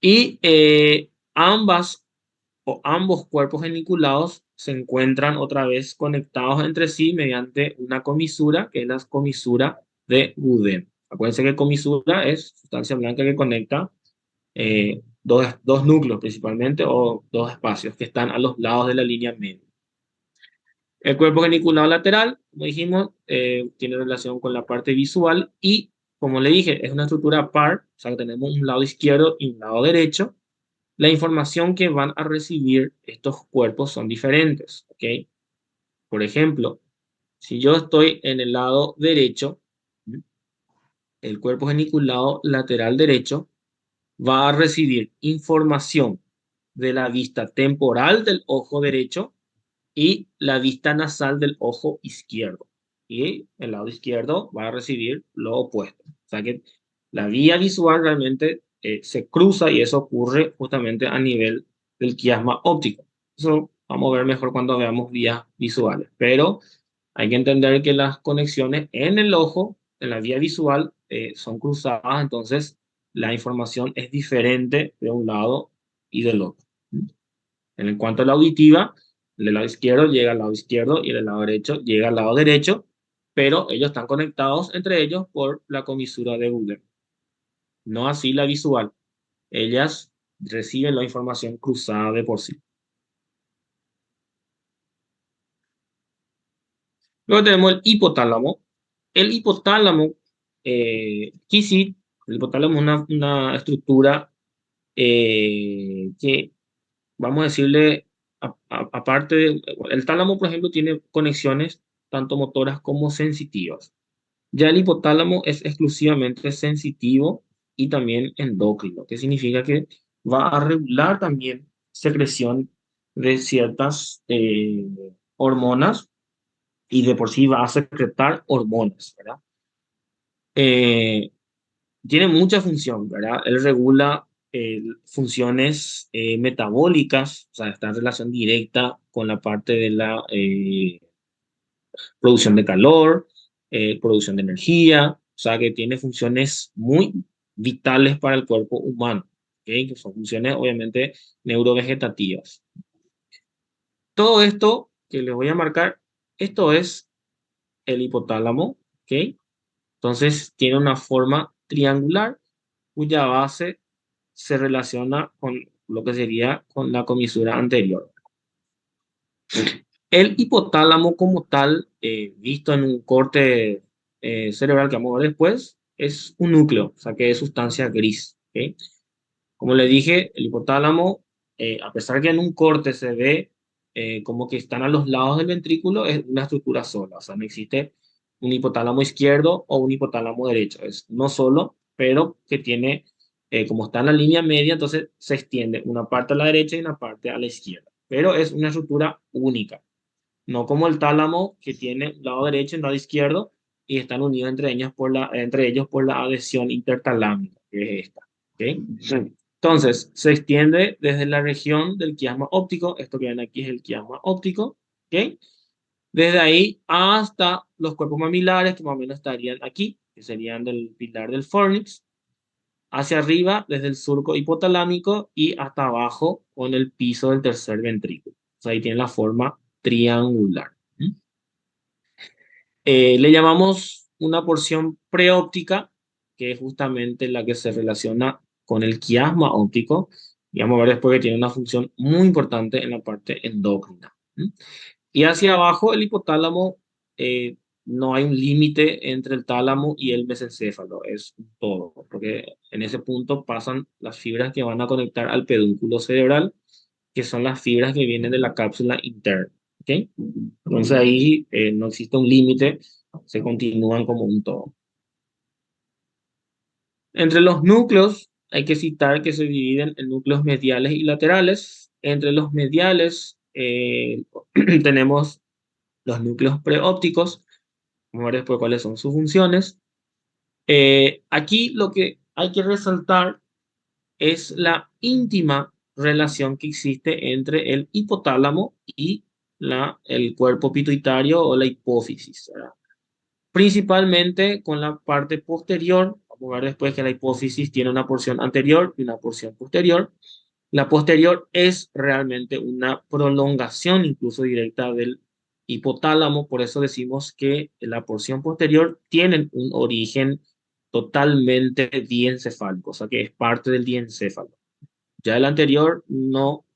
Y ambos cuerpos geniculados se encuentran otra vez conectados entre sí mediante una comisura, que es la comisura de Boudin. Acuérdense que comisura es sustancia blanca que conecta dos núcleos principalmente o dos espacios que están a los lados de la línea media. El cuerpo geniculado lateral, como dijimos, tiene relación con la parte visual y, como le dije, es una estructura par, o sea que tenemos un lado izquierdo y un lado derecho. La información que van a recibir estos cuerpos son diferentes, ¿ok? Por ejemplo, si yo estoy en el lado derecho, el cuerpo geniculado lateral derecho va a recibir información de la vista temporal del ojo derecho y la vista nasal del ojo izquierdo. Y el lado izquierdo va a recibir lo opuesto. O sea que la vía visual realmente se cruza y eso ocurre justamente a nivel del quiasma óptico. Eso vamos a ver mejor cuando veamos vías visuales. Pero hay que entender que las conexiones en el ojo, en la vía visual, son cruzadas, entonces la información es diferente de un lado y del otro. En cuanto a la auditiva, el del lado izquierdo llega al lado izquierdo y el del lado derecho llega al lado derecho, pero ellos están conectados entre ellos por la comisura de Google. No así la visual. Ellas reciben la información cruzada de por sí. Luego tenemos el hipotálamo. El hipotálamo, aquí sí, el hipotálamo es una estructura que, vamos a decirle, aparte el tálamo, por ejemplo, tiene conexiones tanto motoras como sensitivas. Ya el hipotálamo es exclusivamente sensitivo y también endocrino, que significa que va a regular también secreción de ciertas hormonas y de por sí va a secretar hormonas, ¿verdad? Eh, Tiene mucha función, ¿verdad? Él regula funciones metabólicas, o sea, está en relación directa con la parte de la producción de calor, producción de energía, o sea, que tiene funciones muy vitales para el cuerpo humano, ¿ok? Que son funciones obviamente neurovegetativas. Todo esto que les voy a marcar, esto es el hipotálamo, ¿ok? Entonces tiene una forma triangular cuya base se relaciona con lo que sería con la comisura anterior. El hipotálamo como tal, visto en un corte cerebral que vamos a ver después, es un núcleo, o sea que es sustancia gris. ¿Okay? Como le dije, el hipotálamo, a pesar que en un corte se ve como que están a los lados del ventrículo, es una estructura sola, o sea, no existe un hipotálamo izquierdo o un hipotálamo derecho, es no solo, pero que tiene, como está en la línea media, entonces se extiende una parte a la derecha y una parte a la izquierda, pero es una estructura única, no como el tálamo que tiene un lado derecho y un lado izquierdo y están unidos entre ellos por la adhesión intertalámica, que es esta. ¿Okay? Entonces, se extiende desde la región del quiasma óptico, esto que ven aquí es el quiasma óptico, ¿okay? Desde ahí hasta los cuerpos mamilares, que más o menos estarían aquí, que serían del pilar del fornix, hacia arriba desde el surco hipotalámico y hasta abajo con el piso del tercer ventrículo. O sea, ahí tiene la forma triangular. Le llamamos una porción preóptica, que es justamente la que se relaciona con el quiasma óptico. Y vamos a ver después que tiene una función muy importante en la parte endocrina. Y hacia abajo, el hipotálamo, no hay un límite entre el tálamo y el mesencéfalo, es un todo, porque en ese punto pasan las fibras que van a conectar al pedúnculo cerebral, que son las fibras que vienen de la cápsula interna. ¿Okay? Entonces ahí no existe un límite, se continúan como un todo. Entre los núcleos hay que citar que se dividen en núcleos mediales y laterales. Entre los mediales tenemos los núcleos preópticos. Vamos a ver después cuáles son sus funciones. Aquí lo que hay que resaltar es la íntima relación que existe entre el hipotálamo y el cuerpo pituitario o la hipófisis, ¿verdad? Principalmente con la parte posterior. Vamos a ver después que la hipófisis tiene una porción anterior y una porción posterior. La posterior es realmente una prolongación incluso directa del hipotálamo, por eso decimos que la porción posterior tiene un origen totalmente diencefálico, o sea que es parte del diencéfalo. Ya el anterior no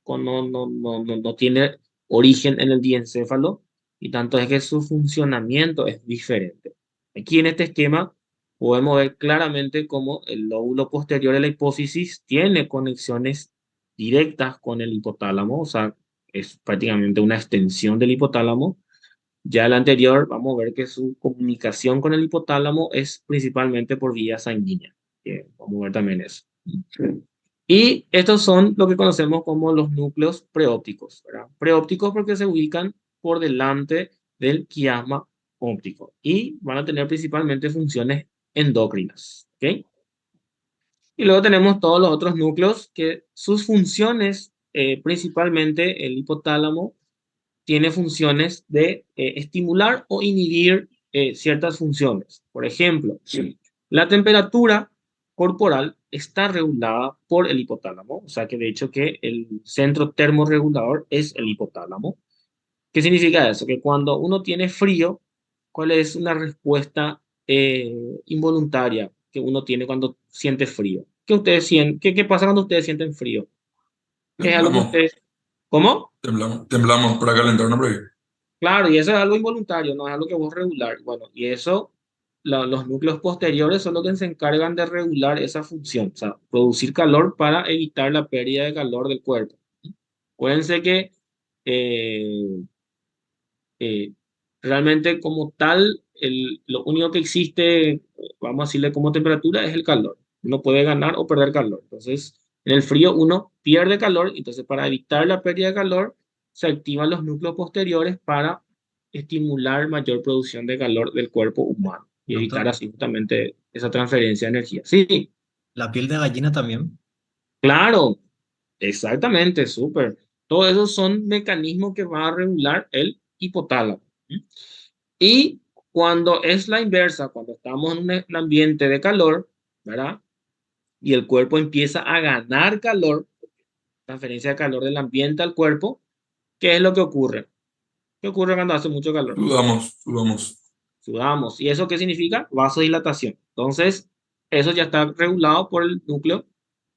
tiene origen en el diencéfalo y tanto es que su funcionamiento es diferente. Aquí en este esquema podemos ver claramente cómo el lóbulo posterior de la hipófisis tiene conexiones directas con el hipotálamo, o sea, es prácticamente una extensión del hipotálamo. Ya el anterior, vamos a ver que su comunicación con el hipotálamo es principalmente por vía sanguínea. Vamos a ver también eso. Y estos son lo que conocemos como los núcleos preópticos, ¿verdad? Preópticos porque se ubican por delante del quiasma óptico y van a tener principalmente funciones endócrinas. ¿Ok? Y luego tenemos todos los otros núcleos que sus funciones, principalmente el hipotálamo, tiene funciones de estimular o inhibir ciertas funciones. Por ejemplo, la temperatura corporal está regulada por el hipotálamo, o sea que de hecho que el centro termorregulador es el hipotálamo. ¿Qué significa eso? Que cuando uno tiene frío, ¿cuál es una respuesta involuntaria que uno tiene cuando siente frío? ¿Qué ustedes sienten? ¿Qué pasa cuando ustedes sienten frío? Es algo que Temblamos, ustedes... ¿Cómo? temblamos para calentarnos por ahí. Claro, y eso es algo involuntario, no es algo que vos regular. Bueno, y eso, los núcleos posteriores son los que se encargan de regular esa función, o sea, producir calor para evitar la pérdida de calor del cuerpo. Acuérdense que eh, eh, realmente como tal, lo único que existe, vamos a decirle como temperatura, es el calor. Uno puede ganar o perder calor. Entonces, en el frío uno pierde calor, entonces para evitar la pérdida de calor, se activan los núcleos posteriores para estimular mayor producción de calor del cuerpo humano y evitar Doctor, así justamente esa transferencia de energía. Sí, la piel de gallina también. claro, exactamente, súper. Todos esos son mecanismos que van a regular el hipotálamo. ¿Sí? Y cuando es la inversa, cuando estamos en un ambiente de calor, ¿verdad? Y el cuerpo empieza a ganar calor, transferencia de calor del ambiente al cuerpo, ¿qué es lo que ocurre? ¿Qué ocurre cuando hace mucho calor? Sudamos. Sudamos. ¿Y eso qué significa? Vasodilatación. Entonces, eso ya está regulado por el núcleo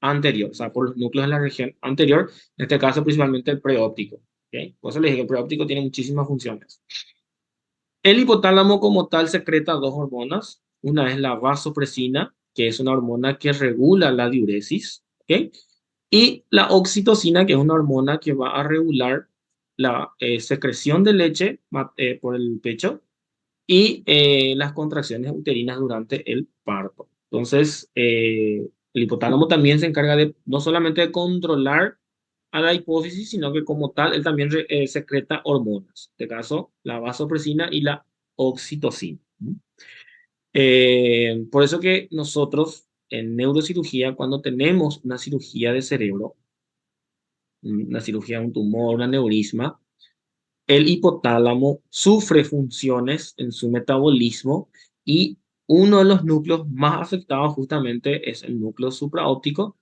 anterior, o sea, por los núcleos de la región anterior, en este caso principalmente el preóptico. ¿Okay? Por eso les dije que el preóptico tiene muchísimas funciones. El hipotálamo como tal secreta dos hormonas. Una es la vasopresina, que es una hormona que regula la diuresis, ¿ok? Y la oxitocina, que es una hormona que va a regular la secreción de leche por el pecho y las contracciones uterinas durante el parto. Entonces, el hipotálamo también se encarga de no solamente de controlar a la hipófisis, sino que como tal, él también secreta hormonas. En este caso, la vasopresina y la oxitocina. Por eso que nosotros en neurocirugía, cuando tenemos una cirugía de cerebro, una cirugía de un tumor, un aneurisma, el hipotálamo sufre funciones en su metabolismo y uno de los núcleos más afectados justamente es el núcleo supraóptico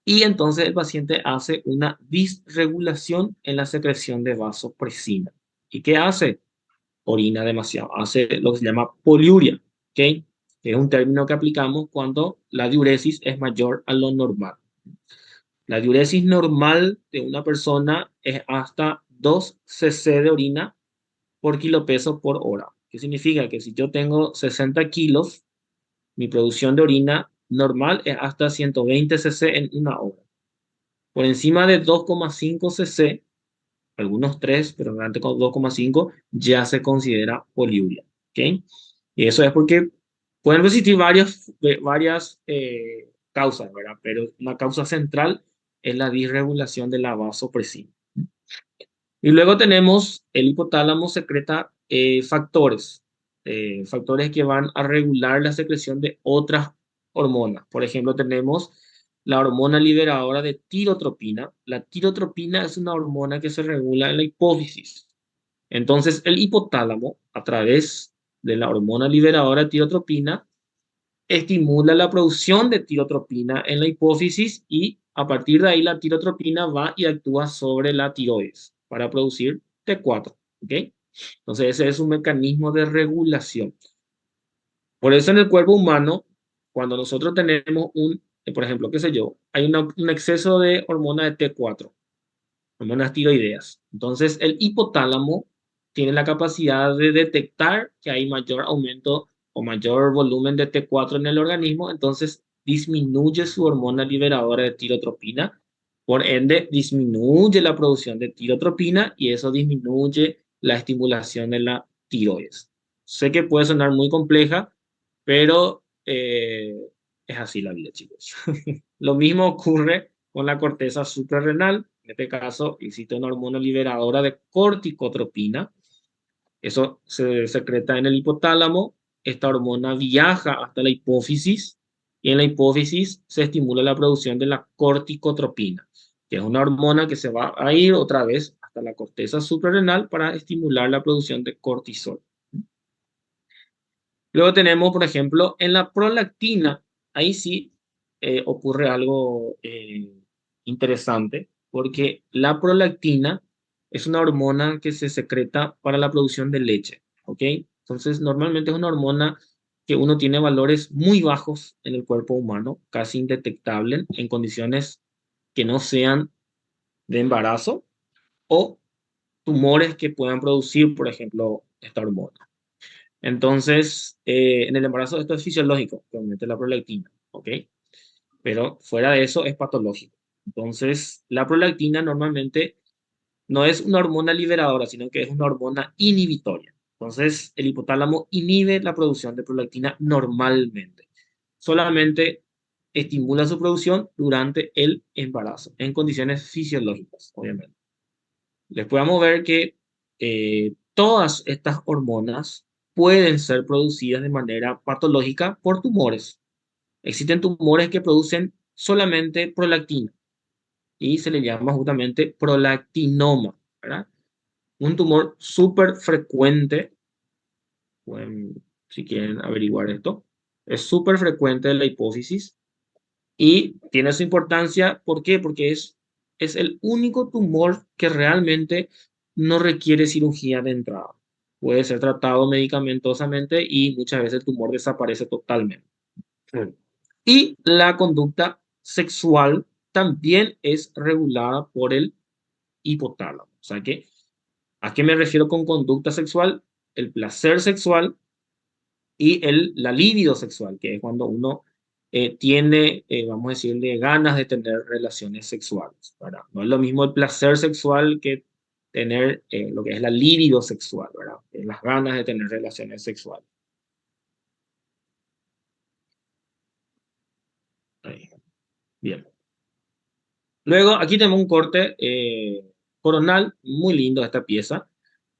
y entonces el paciente hace una disregulación en la secreción de vasopresina. ¿Y qué hace? Orina demasiado, hace lo que se llama poliuria, ¿ok? Que es un término que aplicamos cuando la diuresis es mayor a lo normal. La diuresis normal de una persona es hasta 2 cc de orina por kilopeso por hora. ¿Qué significa? Que si yo tengo 60 kilos, mi producción de orina normal es hasta 120 cc en una hora. Por encima de 2,5 cc, algunos 3, pero realmente con 2,5 ya se considera poliuria. ¿Ok? Y eso es porque pueden existir varias causas, ¿verdad? Pero una causa central es la disregulación de la vasopresina. Y luego tenemos el hipotálamo secreta factores que van a regular la secreción de otras hormonas. Por ejemplo, tenemos la hormona liberadora de tirotropina. La tirotropina es una hormona que se regula en la hipófisis. Entonces, el hipotálamo, a través de la hormona liberadora de tirotropina, estimula la producción de tirotropina en la hipófisis y a partir de ahí la tirotropina va y actúa sobre la tiroides para producir T4. ¿Ok? Entonces ese es un mecanismo de regulación. Por eso en el cuerpo humano, cuando nosotros tenemos por ejemplo, qué sé yo, hay un exceso de hormona de T4, hormonas tiroideas. Entonces el hipotálamo tiene la capacidad de detectar que hay mayor aumento o mayor volumen de T4 en el organismo, entonces disminuye su hormona liberadora de tirotropina, por ende disminuye la producción de tirotropina y eso disminuye la estimulación de la tiroides. Sé que puede sonar muy compleja, pero es así la vida, chicos. Lo mismo ocurre con la corteza suprarrenal, En este caso, existe una hormona liberadora de corticotropina. Eso se secreta en el hipotálamo. Esta hormona viaja hasta la hipófisis y en la hipófisis se estimula la producción de la corticotropina, que es una hormona que se va a ir otra vez hasta la corteza suprarrenal para estimular la producción de cortisol. Luego tenemos, por ejemplo, en la prolactina, ahí sí ocurre algo interesante, porque la prolactina es una hormona que se secreta para la producción de leche, ¿ok? Entonces, normalmente es una hormona que uno tiene valores muy bajos en el cuerpo humano, casi indetectable en condiciones que no sean de embarazo o tumores que puedan producir, por ejemplo, esta hormona. Entonces, en el embarazo esto es fisiológico, que aumente la prolactina, ¿ok? Pero fuera de eso es patológico. Entonces, la prolactina normalmente no es una hormona liberadora, sino que es una hormona inhibitoria. Entonces, el hipotálamo inhibe la producción de prolactina normalmente. Solamente estimula su producción durante el embarazo, en condiciones fisiológicas, obviamente. Después vamos a ver que todas estas hormonas pueden ser producidas de manera patológica por tumores. Existen tumores que producen solamente prolactina y se le llama justamente prolactinoma, ¿verdad? Un tumor súper frecuente, si quieren averiguar esto, es súper frecuente en la hipófisis y tiene su importancia. ¿Por qué? Porque es el único tumor que realmente no requiere cirugía de entrada. Puede ser tratado medicamentosamente y muchas veces el tumor desaparece totalmente. Y la conducta sexual también es regulada por el hipotálamo. O sea que, ¿a qué me refiero con conducta sexual? El placer sexual y la libido sexual, que es cuando uno tiene, vamos a decirle, ganas de tener relaciones sexuales, ¿verdad? No es lo mismo el placer sexual que tener lo que es la libido sexual, ¿verdad? Las ganas de tener relaciones sexuales. Ahí. Bien. Luego, aquí tenemos un corte coronal, muy lindo esta pieza.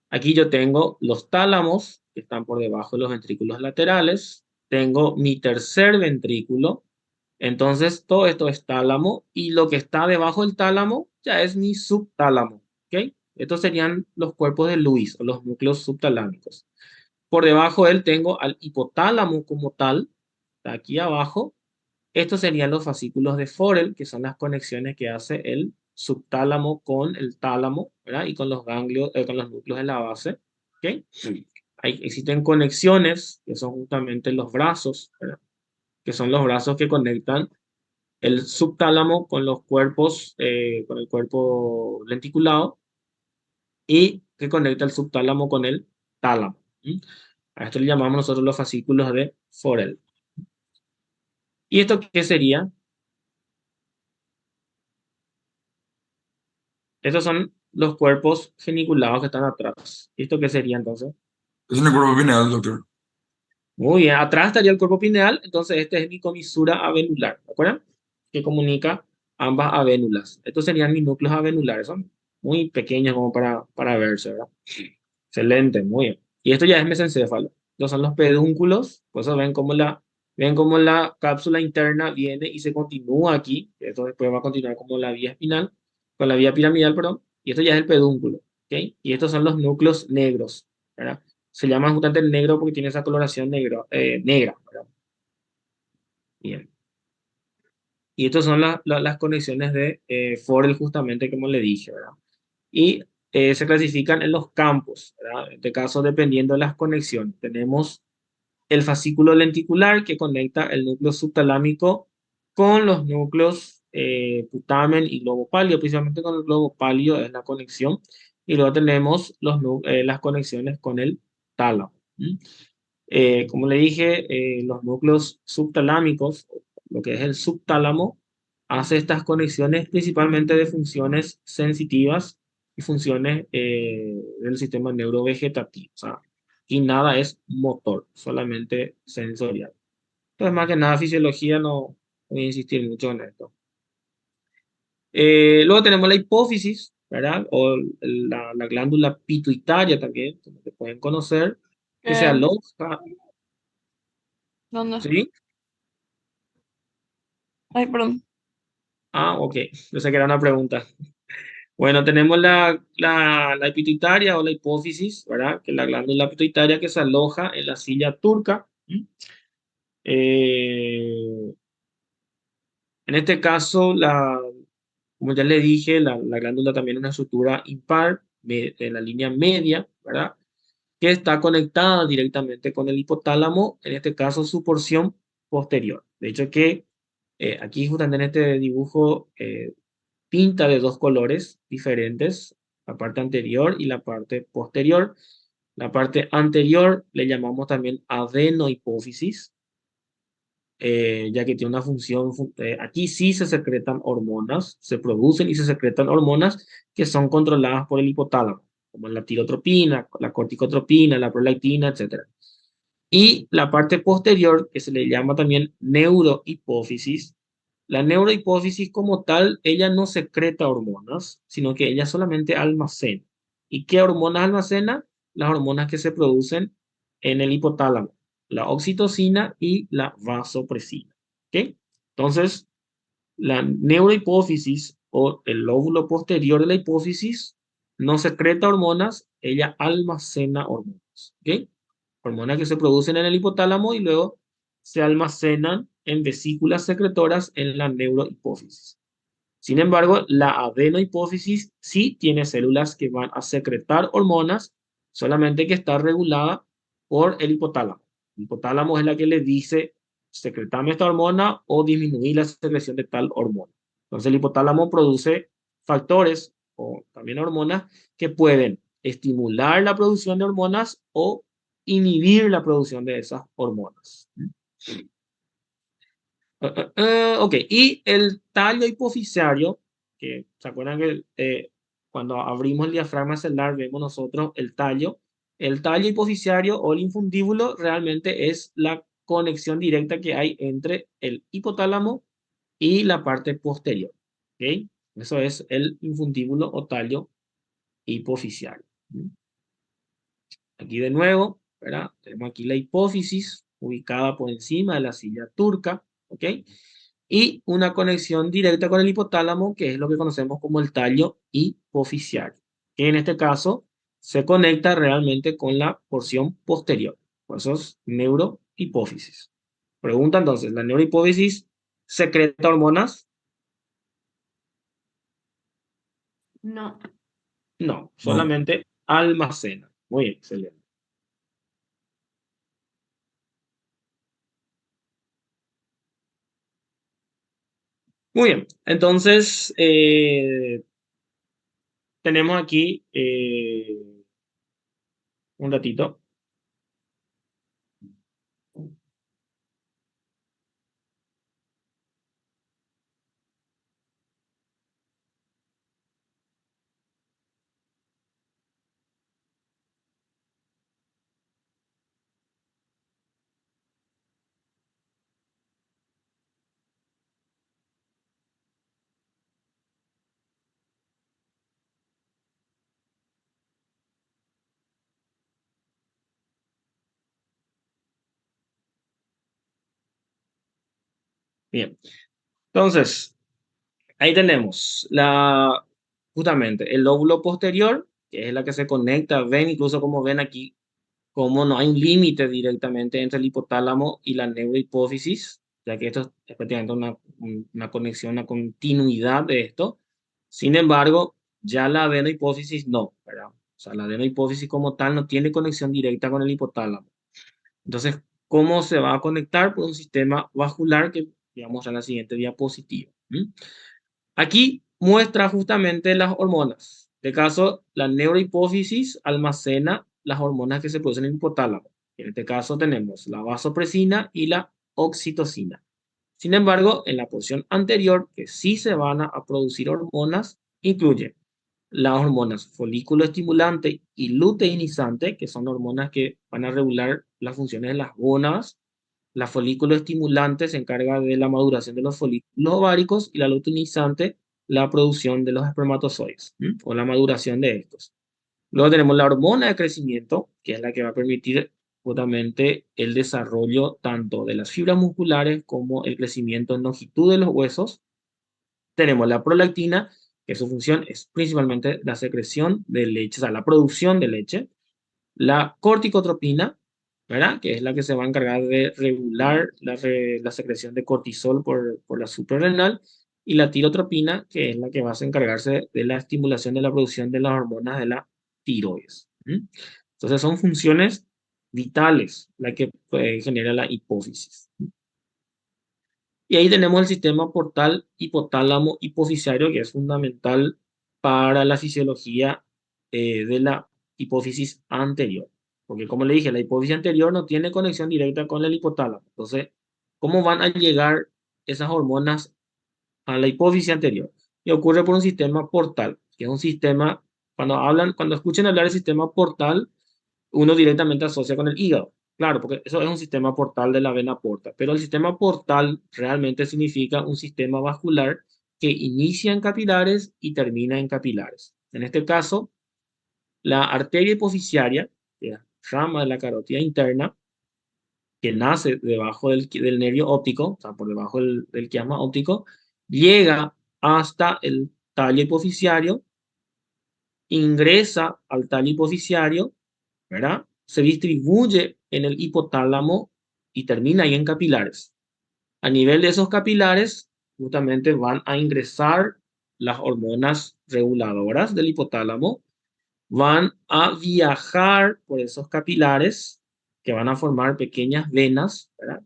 Aquí yo tengo los tálamos, que están por debajo de los ventrículos laterales. Tengo mi tercer ventrículo. Entonces, todo esto es tálamo y lo que está debajo del tálamo ya es mi subtálamo. ¿Ok? Estos serían los cuerpos de Lewis o los núcleos subtalámicos. Por debajo de él tengo al hipotálamo como tal, está aquí abajo. Estos serían los fascículos de Forel, que son las conexiones que hace el subtálamo con el tálamo, ¿verdad? Y con los ganglios, con los núcleos de la base. ¿Ok? Existen conexiones, que son justamente los brazos, ¿verdad? Que son los brazos que conectan el subtálamo con los cuerpos, con el cuerpo lenticulado y que conecta el subtálamo con el tálamo. A esto le llamamos nosotros los fascículos de Forel. ¿Y esto qué sería? Estos son los cuerpos geniculados que están atrás. ¿Y esto qué sería entonces? Es en el cuerpo pineal, doctor. Muy bien, atrás estaría el cuerpo pineal, entonces este es mi comisura avenular, ¿de acuerdo? Que comunica ambas avénulas. Estos serían mis núcleos avenulares, son muy pequeños como para verse, ¿verdad? Excelente, muy bien. Y esto ya es mesencéfalo. Estos son los pedúnculos, pues ven cómo la cápsula interna viene y se continúa aquí. Esto después va a continuar como la vía espinal, con la vía piramidal, perdón. Y esto ya es el pedúnculo, ¿ok? Y estos son los núcleos negros, ¿verdad? Se llama justamente el negro porque tiene esa coloración negra, ¿verdad? Bien. Y estas son las conexiones de Forel, justamente como le dije, ¿verdad? Y se clasifican en los campos, ¿verdad? En este caso, dependiendo de las conexiones. Tenemos el fascículo lenticular que conecta el núcleo subtalámico con los núcleos putamen y globo pálido, principalmente con el globo pálido es la conexión. Y luego tenemos las conexiones con el tálamo. Como le dije, los núcleos subtalámicos, lo que es el subtálamo, hace estas conexiones principalmente de funciones sensitivas y funciones del sistema neurovegetativo. O sea, y nada es motor, solamente sensorial. Entonces, más que nada, fisiología no voy a insistir mucho en esto. Luego tenemos la hipófisis, ¿verdad? O la glándula pituitaria también, como se pueden conocer, que se aloja, ¿Dónde? ¿sí? Ay, perdón. Ah, ok, yo sé que era una pregunta. Bueno, tenemos la pituitaria o la hipófisis, ¿verdad? Que es la glándula pituitaria que se aloja en la silla turca. ¿Mm? Eh, en este caso, como ya le dije, la glándula también es una estructura impar en la línea media, ¿verdad? Que está conectada directamente con el hipotálamo, en este caso su porción posterior. De hecho que aquí justamente en este dibujo pinta de dos colores diferentes, la parte anterior y la parte posterior. La parte anterior le llamamos también adenohipófisis, ya que tiene una función, aquí sí se secretan hormonas, se producen y se secretan hormonas que son controladas por el hipotálamo, como la tirotropina, la corticotropina, la prolactina, etc. Y la parte posterior, que se le llama también neurohipófisis, la neurohipófisis como tal, ella no secreta hormonas, sino que ella solamente almacena. ¿Y qué hormonas almacena? Las hormonas que se producen en el hipotálamo, la oxitocina y la vasopresina. ¿Ok? Entonces, la neurohipófisis o el lóbulo posterior de la hipófisis no secreta hormonas, ella almacena hormonas. ¿Ok? Hormonas que se producen en el hipotálamo y luego se almacenan en vesículas secretoras en la neurohipófisis. Sin embargo, la adenohipófisis sí tiene células que van a secretar hormonas, solamente que está regulada por el hipotálamo. El hipotálamo es la que le dice, secretame esta hormona o disminuir la secreción de tal hormona. Entonces el hipotálamo produce factores o también hormonas que pueden estimular la producción de hormonas o inhibir la producción de esas hormonas. Ok, y el tallo hipoficiario, que se acuerdan que cuando abrimos el diafragma celular vemos nosotros el tallo hipoficiario o el infundíbulo realmente es la conexión directa que hay entre el hipotálamo y la parte posterior. ¿Ok? Eso es el infundíbulo o tallo hipoficiario. Aquí de nuevo, ¿verdad? Tenemos aquí la hipófisis ubicada por encima de la silla turca, ¿ok? Y una conexión directa con el hipotálamo, que es lo que conocemos como el tallo hipoficiario, que en este caso se conecta realmente con la porción posterior. Por eso es neurohipófisis. Pregunta entonces, ¿la neurohipófisis secreta hormonas? No. No, No. solamente almacena. Muy bien, excelente. Muy bien, entonces tenemos aquí un ratito. Bien, entonces ahí tenemos justamente el lóbulo posterior, que es la que se conecta, ven incluso como ven aquí, como no hay un límite directamente entre el hipotálamo y la neurohipófisis, ya que esto es prácticamente una conexión, una continuidad de esto. Sin embargo, ya la adenohipófisis no, ¿verdad? O sea, la adenohipófisis como tal no tiene conexión directa con el hipotálamo. Entonces, ¿cómo se va a conectar? Por un sistema vascular que veamos en la siguiente diapositiva. Aquí muestra justamente las hormonas. En este caso, la neurohipófisis almacena las hormonas que se producen en el hipotálamo. En este caso tenemos la vasopresina y la oxitocina. Sin embargo, en la porción anterior, que sí se van a producir hormonas, incluye las hormonas folículo estimulante y luteinizante, que son hormonas que van a regular las funciones de las gónadas. La folículo estimulante se encarga de la maduración de los folículos ováricos y la luteinizante la producción de los espermatozoides, o la maduración de estos. Luego tenemos la hormona de crecimiento, que es la que va a permitir justamente el desarrollo tanto de las fibras musculares como el crecimiento en longitud de los huesos. Tenemos la prolactina, que su función es principalmente la secreción de leche, o sea, la producción de leche. La corticotropina, ¿verdad? Que es la que se va a encargar de regular la secreción de cortisol por la suprarrenal. Y la tirotropina, que es la que va a encargarse de la estimulación de la producción de las hormonas de la tiroides. Entonces son funciones vitales las que genera la hipófisis. Y ahí tenemos el sistema portal hipotálamo hipofisario, que es fundamental para la fisiología de la hipófisis anterior. Porque como le dije, la hipófisis anterior no tiene conexión directa con el hipotálamo. Entonces, ¿cómo van a llegar esas hormonas a la hipófisis anterior? Y ocurre por un sistema portal, que es un sistema, cuando escuchen hablar del sistema portal, uno directamente asocia con el hígado. Claro, porque eso es un sistema portal de la vena porta, pero el sistema portal realmente significa un sistema vascular que inicia en capilares y termina en capilares. En este caso, la arteria hipofisiaria, que es rama de la carótida interna, que nace debajo del nervio óptico, o sea, por debajo del quiasma óptico, llega hasta el tallo hipofisiario, ingresa al tallo hipofisiario, ¿verdad? Se distribuye en el hipotálamo y termina ahí en capilares. A nivel de esos capilares, justamente van a ingresar las hormonas reguladoras del hipotálamo, van a viajar por esos capilares que van a formar pequeñas venas, ¿verdad?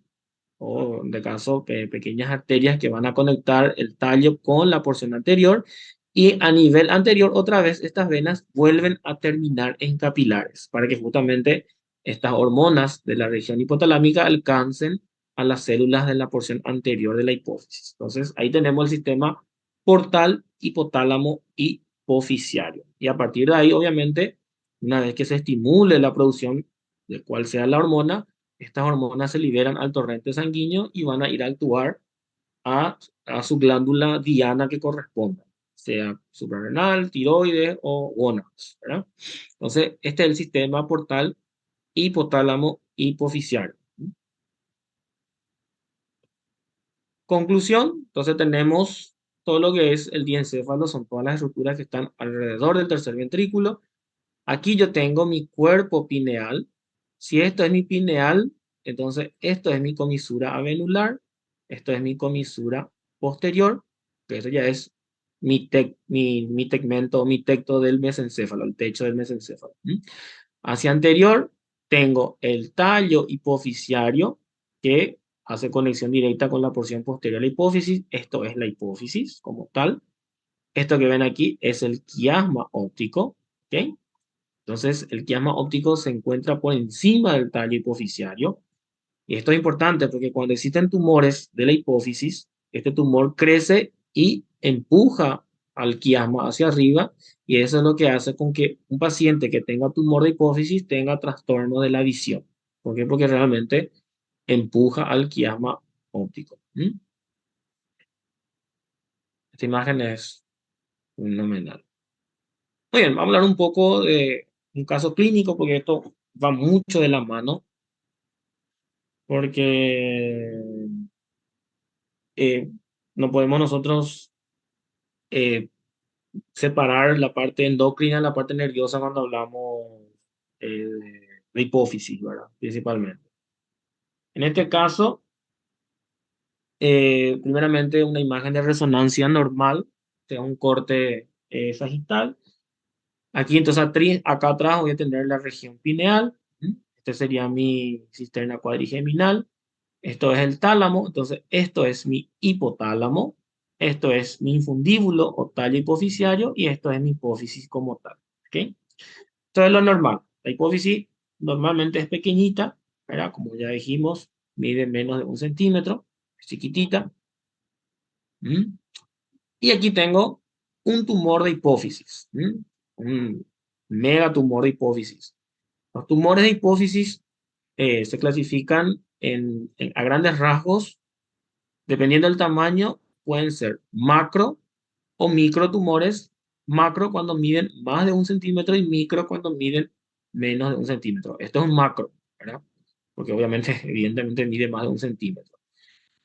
O de caso, pequeñas arterias que van a conectar el tallo con la porción anterior. Y a nivel anterior, otra vez, estas venas vuelven a terminar en capilares para que justamente estas hormonas de la región hipotalámica alcancen a las células de la porción anterior de la hipófisis. Entonces, ahí tenemos el sistema portal, hipotálamo y hipofisiario. Y a partir de ahí, obviamente, una vez que se estimule la producción de cual sea la hormona, estas hormonas se liberan al torrente sanguíneo y van a ir a actuar a su glándula diana que corresponda, sea suprarrenal, tiroides o gónadas, ¿verdad? Entonces, este es el sistema portal hipotálamo hipofisiario. Conclusión, entonces tenemos todo lo que es el diencéfalo, son todas las estructuras que están alrededor del tercer ventrículo. Aquí yo tengo mi cuerpo pineal. Si esto es mi pineal, entonces esto es mi comisura avenular, esto es mi comisura posterior, que eso ya es mi tegmento, mi tecto del mesencéfalo, el techo del mesencéfalo. Hacia anterior tengo el tallo hipofisiario que hace conexión directa con la porción posterior de la hipófisis. Esto es la hipófisis como tal. Esto que ven aquí es el quiasma óptico, ¿ok? Entonces, el quiasma óptico se encuentra por encima del tallo hipofisiario. Y esto es importante porque cuando existen tumores de la hipófisis, este tumor crece y empuja al quiasma hacia arriba. Y eso es lo que hace con que un paciente que tenga tumor de hipófisis tenga trastorno de la visión. ¿Por qué? Porque realmente empuja al quiasma óptico. Esta imagen es fenomenal. Muy bien, vamos a hablar un poco de un caso clínico porque esto va mucho de la mano. Porque no podemos nosotros eh, separar la parte endocrina de la parte nerviosa cuando hablamos de hipófisis, ¿verdad? Principalmente. En este caso, primeramente una imagen de resonancia normal, sea un corte sagital. Aquí entonces acá atrás voy a tener la región pineal. Este sería mi cisterna cuadrigeminal. Esto es el tálamo, entonces esto es mi hipotálamo, esto es mi infundíbulo o tallo hipofisiario y esto es mi hipófisis como tal. ¿Okay? Esto es lo normal. La hipófisis normalmente es pequeñita, ¿verdad? Como ya dijimos, mide menos de 1 centímetro, es chiquitita. Y aquí tengo un tumor de hipófisis, un megatumor de hipófisis. Los tumores de hipófisis se clasifican a grandes rasgos, dependiendo del tamaño, pueden ser macro, o microtumores, macro cuando miden más de 1 centímetro y micro cuando miden menos de 1 centímetro. Esto es un macro, ¿verdad? Porque obviamente, evidentemente mide más de 1 centímetro.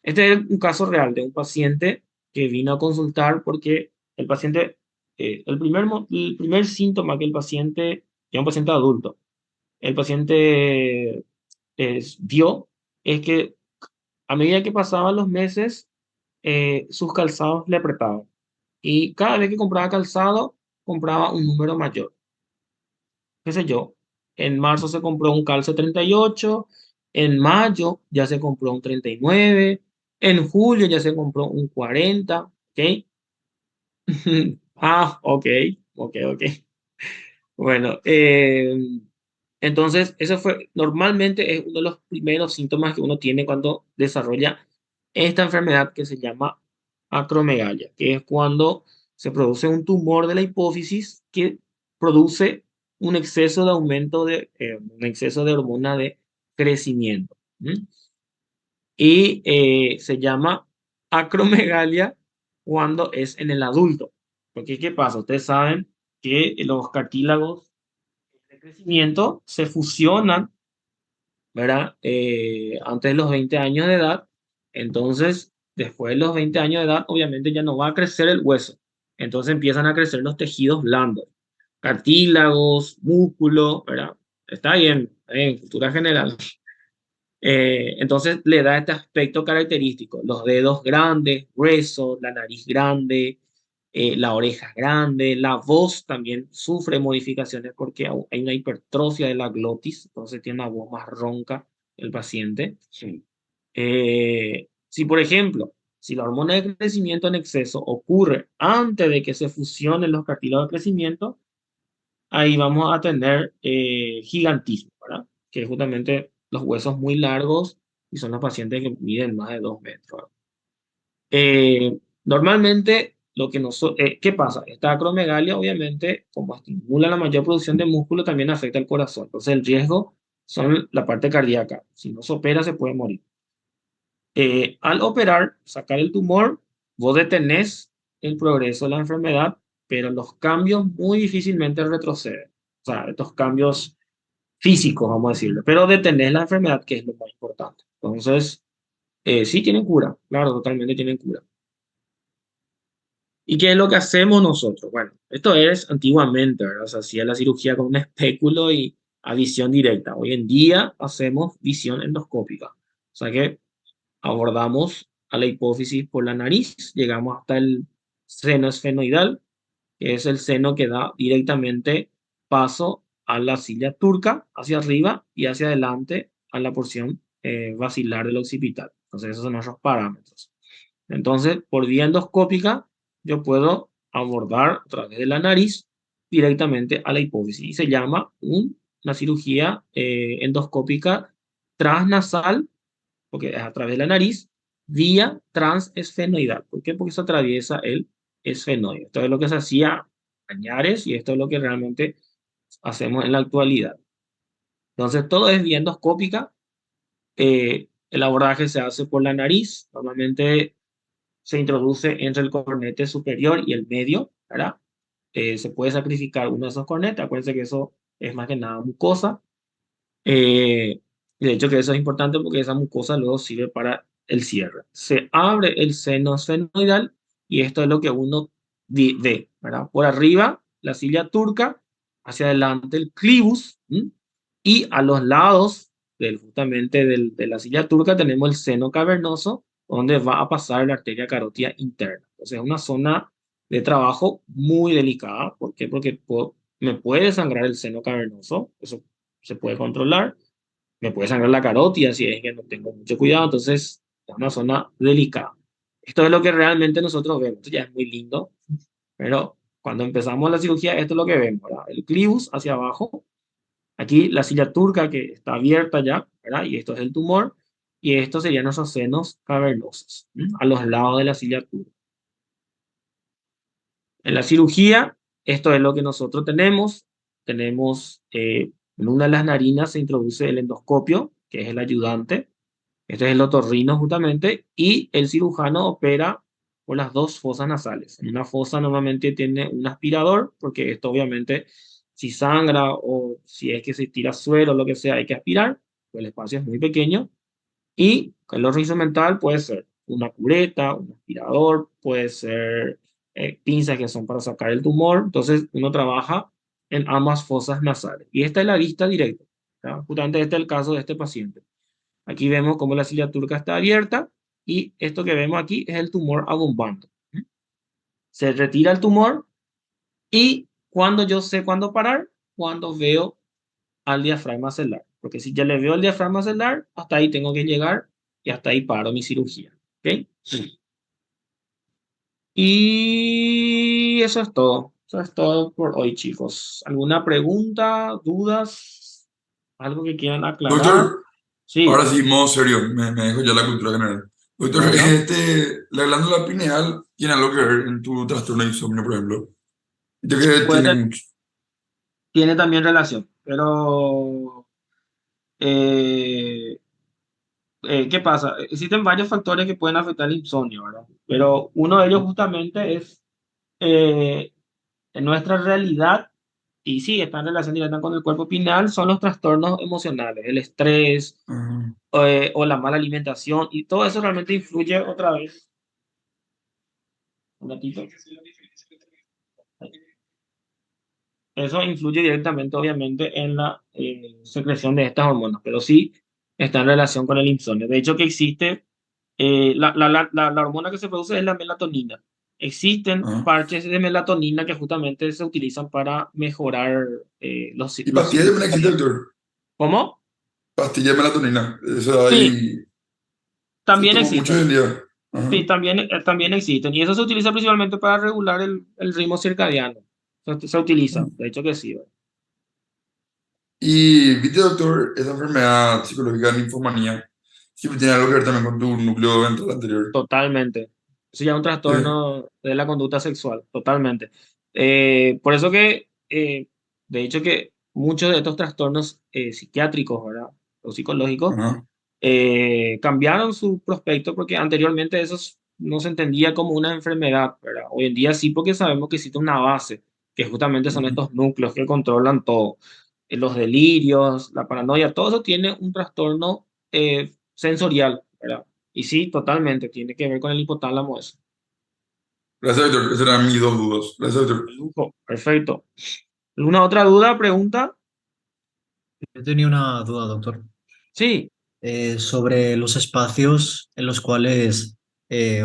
Este es un caso real de un paciente que vino a consultar porque el paciente, el primer síntoma que el paciente, ya un paciente adulto, el paciente vio es que a medida que pasaban los meses, sus calzados le apretaban. Y cada vez que compraba calzado, compraba un número mayor. Qué sé yo, en marzo se compró un calce 38, en mayo ya se compró un 39, en julio ya se compró un 40, ¿ok? Ah, ok, ok. Bueno, entonces, eso fue, normalmente es uno de los primeros síntomas que uno tiene cuando desarrolla esta enfermedad que se llama acromegalia, que es cuando se produce un tumor de la hipófisis que produce un exceso de aumento un exceso de hormona de crecimiento. ¿M? Y se llama acromegalia cuando es en el adulto. Porque, ¿qué pasa? Ustedes saben que los cartílagos de crecimiento se fusionan, ¿verdad? Antes de los 20 años de edad. Entonces, después de los 20 años de edad, obviamente ya no va a crecer el hueso. Entonces empiezan a crecer los tejidos blandos, cartílagos, músculo, ¿verdad? Está bien, cultura general. Entonces le da este aspecto característico, los dedos grandes, gruesos, la nariz grande, la oreja grande, la voz también sufre modificaciones porque hay una hipertrofia de la glotis, entonces tiene una voz más ronca el paciente. Sí. Si por ejemplo, si la hormona de crecimiento en exceso ocurre antes de que se fusionen los cartílagos de crecimiento, ahí vamos a tener gigantismo, ¿verdad? Que es justamente los huesos muy largos y son los pacientes que miden más de 2 metros. Normalmente, ¿qué pasa? Esta acromegalia, obviamente, como estimula la mayor producción de músculo, también afecta al corazón. Entonces, el riesgo son la parte cardíaca. Si no se opera, se puede morir. Al operar, sacar el tumor, vos detenés el progreso de la enfermedad, pero los cambios muy difícilmente retroceden. O sea, estos cambios físicos, vamos a decirlo, pero detenés la enfermedad, que es lo más importante. Entonces, sí tienen cura, claro, totalmente tienen cura. ¿Y qué es lo que hacemos nosotros? Bueno, esto es antiguamente, ¿verdad? O sea, hacía la cirugía con un espéculo y a visión directa. Hoy en día hacemos visión endoscópica. O sea que abordamos a la hipófisis por la nariz, llegamos hasta el seno esfenoidal, que es el seno que da directamente paso a la silla turca, hacia arriba y hacia adelante a la porción basilar del occipital. Entonces, esos son nuestros parámetros. Entonces, por vía endoscópica, yo puedo abordar a través de la nariz directamente a la hipófisis y se llama una cirugía endoscópica transnasal, porque es a través de la nariz, vía transesfenoidal. ¿Por qué? Porque se atraviesa el esfenoide. Esto es lo que se hacía añares y esto es lo que realmente hacemos en la actualidad. Entonces, todo es vía endoscópica. El abordaje se hace por la nariz. Normalmente se introduce entre el cornete superior y el medio, ¿verdad? Se puede sacrificar uno de esos cornetes. Acuérdense que eso es más que nada mucosa. De hecho, que eso es importante porque esa mucosa luego sirve para el cierre. Se abre el seno esfenoidal y esto es lo que uno ve, ¿verdad? Por arriba, la silla turca, hacia adelante el clivus, y a los lados justamente de la silla turca tenemos el seno cavernoso, donde va a pasar la arteria carótida interna. Entonces, es una zona de trabajo muy delicada. ¿Por qué? Porque me puede sangrar el seno cavernoso, eso se puede controlar. Me puede sangrar la carótida si es que no tengo mucho cuidado, entonces es una zona delicada. Esto es lo que realmente nosotros vemos. Esto ya es muy lindo, pero cuando empezamos la cirugía, esto es lo que vemos, ¿verdad? El clivus hacia abajo, aquí la silla turca que está abierta ya, ¿verdad? Y esto es el tumor, y estos serían nuestros senos cavernosos, a los lados de la silla turca. En la cirugía, esto es lo que nosotros tenemos. Tenemos, en una de las narinas se introduce el endoscopio, que es el ayudante. Este es el otorrino justamente, y el cirujano opera por las dos fosas nasales. En una fosa normalmente tiene un aspirador, porque esto obviamente, si sangra o si es que se tira suero o lo que sea, hay que aspirar, pues el espacio es muy pequeño. Y el órgano instrumental puede ser una cureta, un aspirador, puede ser pinzas que son para sacar el tumor. Entonces uno trabaja en ambas fosas nasales. Y esta es la vista directa. ¿Ya? Justamente este es el caso de este paciente. Aquí vemos cómo la cilia turca está abierta y esto que vemos aquí es el tumor abombando. Se retira el tumor y cuando yo sé cuándo parar, cuando veo al diafragma celular. Porque si ya le veo el diafragma celular, hasta ahí tengo que llegar y hasta ahí paro mi cirugía. ¿Ok? Y eso es todo. Eso es todo por hoy, chicos. ¿Alguna pregunta, dudas? ¿Algo que quieran aclarar? Doctor, Sí, ahora sí, modo serio, me dejo ya la cultura general. Doctor, bueno, la glándula pineal tiene algo que ver en tu trastorno de insomnio, por ejemplo. Yo que puede tiene ter- mucho. tiene también relación, pero eh, ¿qué pasa? Existen varios factores que pueden afectar el insomnio, ¿verdad? Pero uno de ellos justamente es eh, en nuestra realidad, y sí, está en relación directa con el cuerpo pineal, son los trastornos emocionales, el estrés Ah, o la mala alimentación, y todo eso realmente influye otra vez. Un ratito. Eso influye directamente, obviamente, en la secreción de estas hormonas, pero sí está en relación con el insomnio. De hecho, que existe, la hormona que se produce es la melatonina. Existen ah. parches de melatonina que justamente se utilizan para mejorar los, Y los pastillas ciclos también existe, circadianos. doctor. ¿Cómo? Pastilla de melatonina. Eso Sí, ahí se también toma mucho existen. hoy en día. Ajá. Sí, también existen. Y eso se utiliza principalmente para regular el ritmo circadiano. Se utiliza, de hecho que sí. ¿Verdad? Y viste, doctor, esa enfermedad psicológica de ninfomanía siempre tiene algo que ver también con tu núcleo ventral anterior. Totalmente. Eso ya es un Sí. trastorno de la conducta sexual, totalmente. Por eso que, de hecho, que muchos de estos trastornos psiquiátricos, ¿verdad? O psicológicos, Ajá. cambiaron su prospecto porque anteriormente eso no se entendía como una enfermedad, ¿verdad? Hoy en día sí, porque sabemos que existe una base, que justamente son Ujú. estos núcleos que controlan todo. Los delirios, la paranoia, todo eso tiene un trastorno sensorial, ¿verdad? Y sí, totalmente, tiene que ver con el hipotálamo eso. Gracias, doctor. Esas eran mis dos dudas. Gracias, doctor. Lujo, perfecto. ¿Alguna otra duda, pregunta? Yo tenía una duda, doctor, Sí. sobre los espacios en los cuales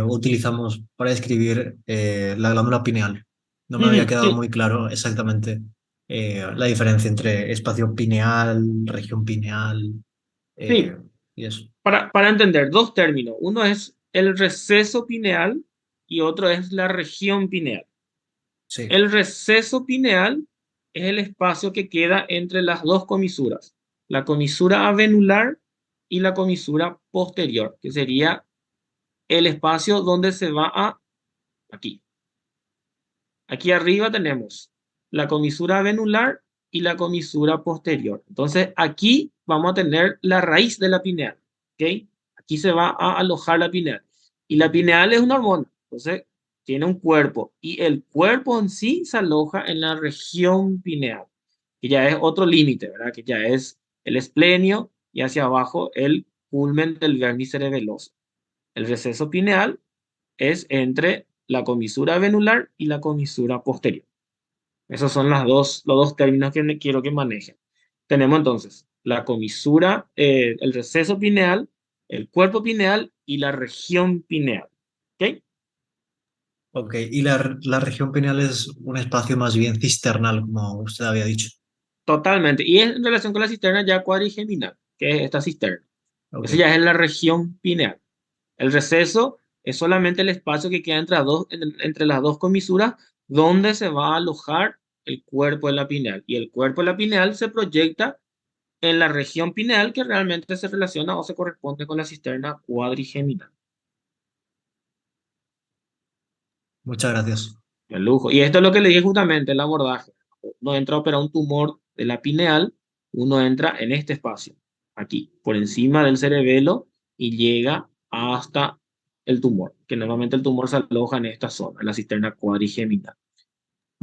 utilizamos para escribir la glándula pineal. No me había Ujú, quedado sí, muy claro exactamente la diferencia entre espacio pineal, región pineal sí. y eso. Para entender, dos términos. Uno es el receso pineal y otro es la región pineal. Sí, El receso pineal es el espacio que queda entre las dos comisuras, la comisura avenular y la comisura posterior, que sería el espacio donde se va a aquí. Aquí arriba tenemos la comisura venular y la comisura posterior. Entonces aquí vamos a tener la raíz de la pineal. ¿Ok? Aquí se va a alojar la pineal. Y la pineal es una hormona. Entonces tiene un cuerpo. Y el cuerpo en sí se aloja en la región pineal. Que ya es otro límite, ¿verdad? Que ya es el esplenio y hacia abajo el culmen del vérnice cerebeloso. El receso pineal es entre la comisura venular y la comisura posterior. Esos son los dos términos que quiero que manejen. Tenemos entonces la comisura, el receso pineal, el cuerpo pineal y la región pineal. ¿Ok? ok. Y la región pineal es un espacio más bien cisternal, como usted había dicho. Totalmente. Y es en relación con la cisterna ya cuadrigeminal, que es esta cisterna. Ok. Eso ya es la región pineal. El receso es solamente el espacio que queda entre las dos comisuras donde se va a alojar el cuerpo de la pineal. Y el cuerpo de la pineal se proyecta en la región pineal que realmente se relaciona o se corresponde con la cisterna cuadrigeminal. Muchas gracias. El lujo. Y esto es lo que le dije justamente, el abordaje. Uno entra a operar un tumor de la pineal, uno entra en este espacio, aquí, por encima del cerebelo y llega hasta el tumor, que normalmente el tumor se aloja en esta zona, en la cisterna cuadrigeminal.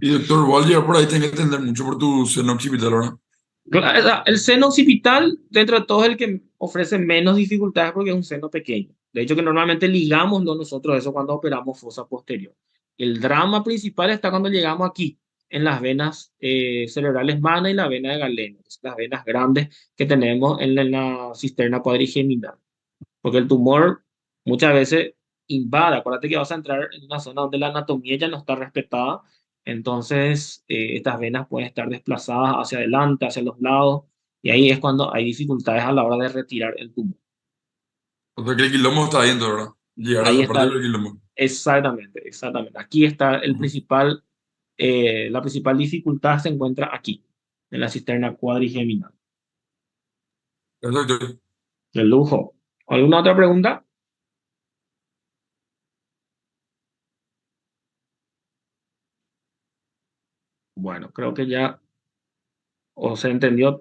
Y doctor, igual llegar por ahí tenés que entender mucho por tu seno occipital, ¿verdad? El seno occipital, dentro de todo, es el que ofrece menos dificultades porque es un seno pequeño. De hecho, que normalmente ligamos nosotros eso cuando operamos fosa posterior. El drama principal está cuando llegamos aquí, en las venas cerebrales magna y la vena de Galeno, que son las venas grandes que tenemos en la cisterna cuadrigeminal. Porque el tumor muchas veces invade. Acuérdate que vas a entrar en una zona donde la anatomía ya no está respetada. Entonces, estas venas pueden estar desplazadas hacia adelante, hacia los lados, y ahí es cuando hay dificultades a la hora de retirar el tumor. O sea que el quilombo está ahí dentro, ¿verdad? Llegar a Ahí esa parte está, del quilombo. exactamente, exactamente. Aquí está Ujú. la principal dificultad se encuentra aquí, en la cisterna cuadrigeminal. Exacto. De lujo. ¿Alguna otra pregunta? Bueno, creo que ya os entendió todo.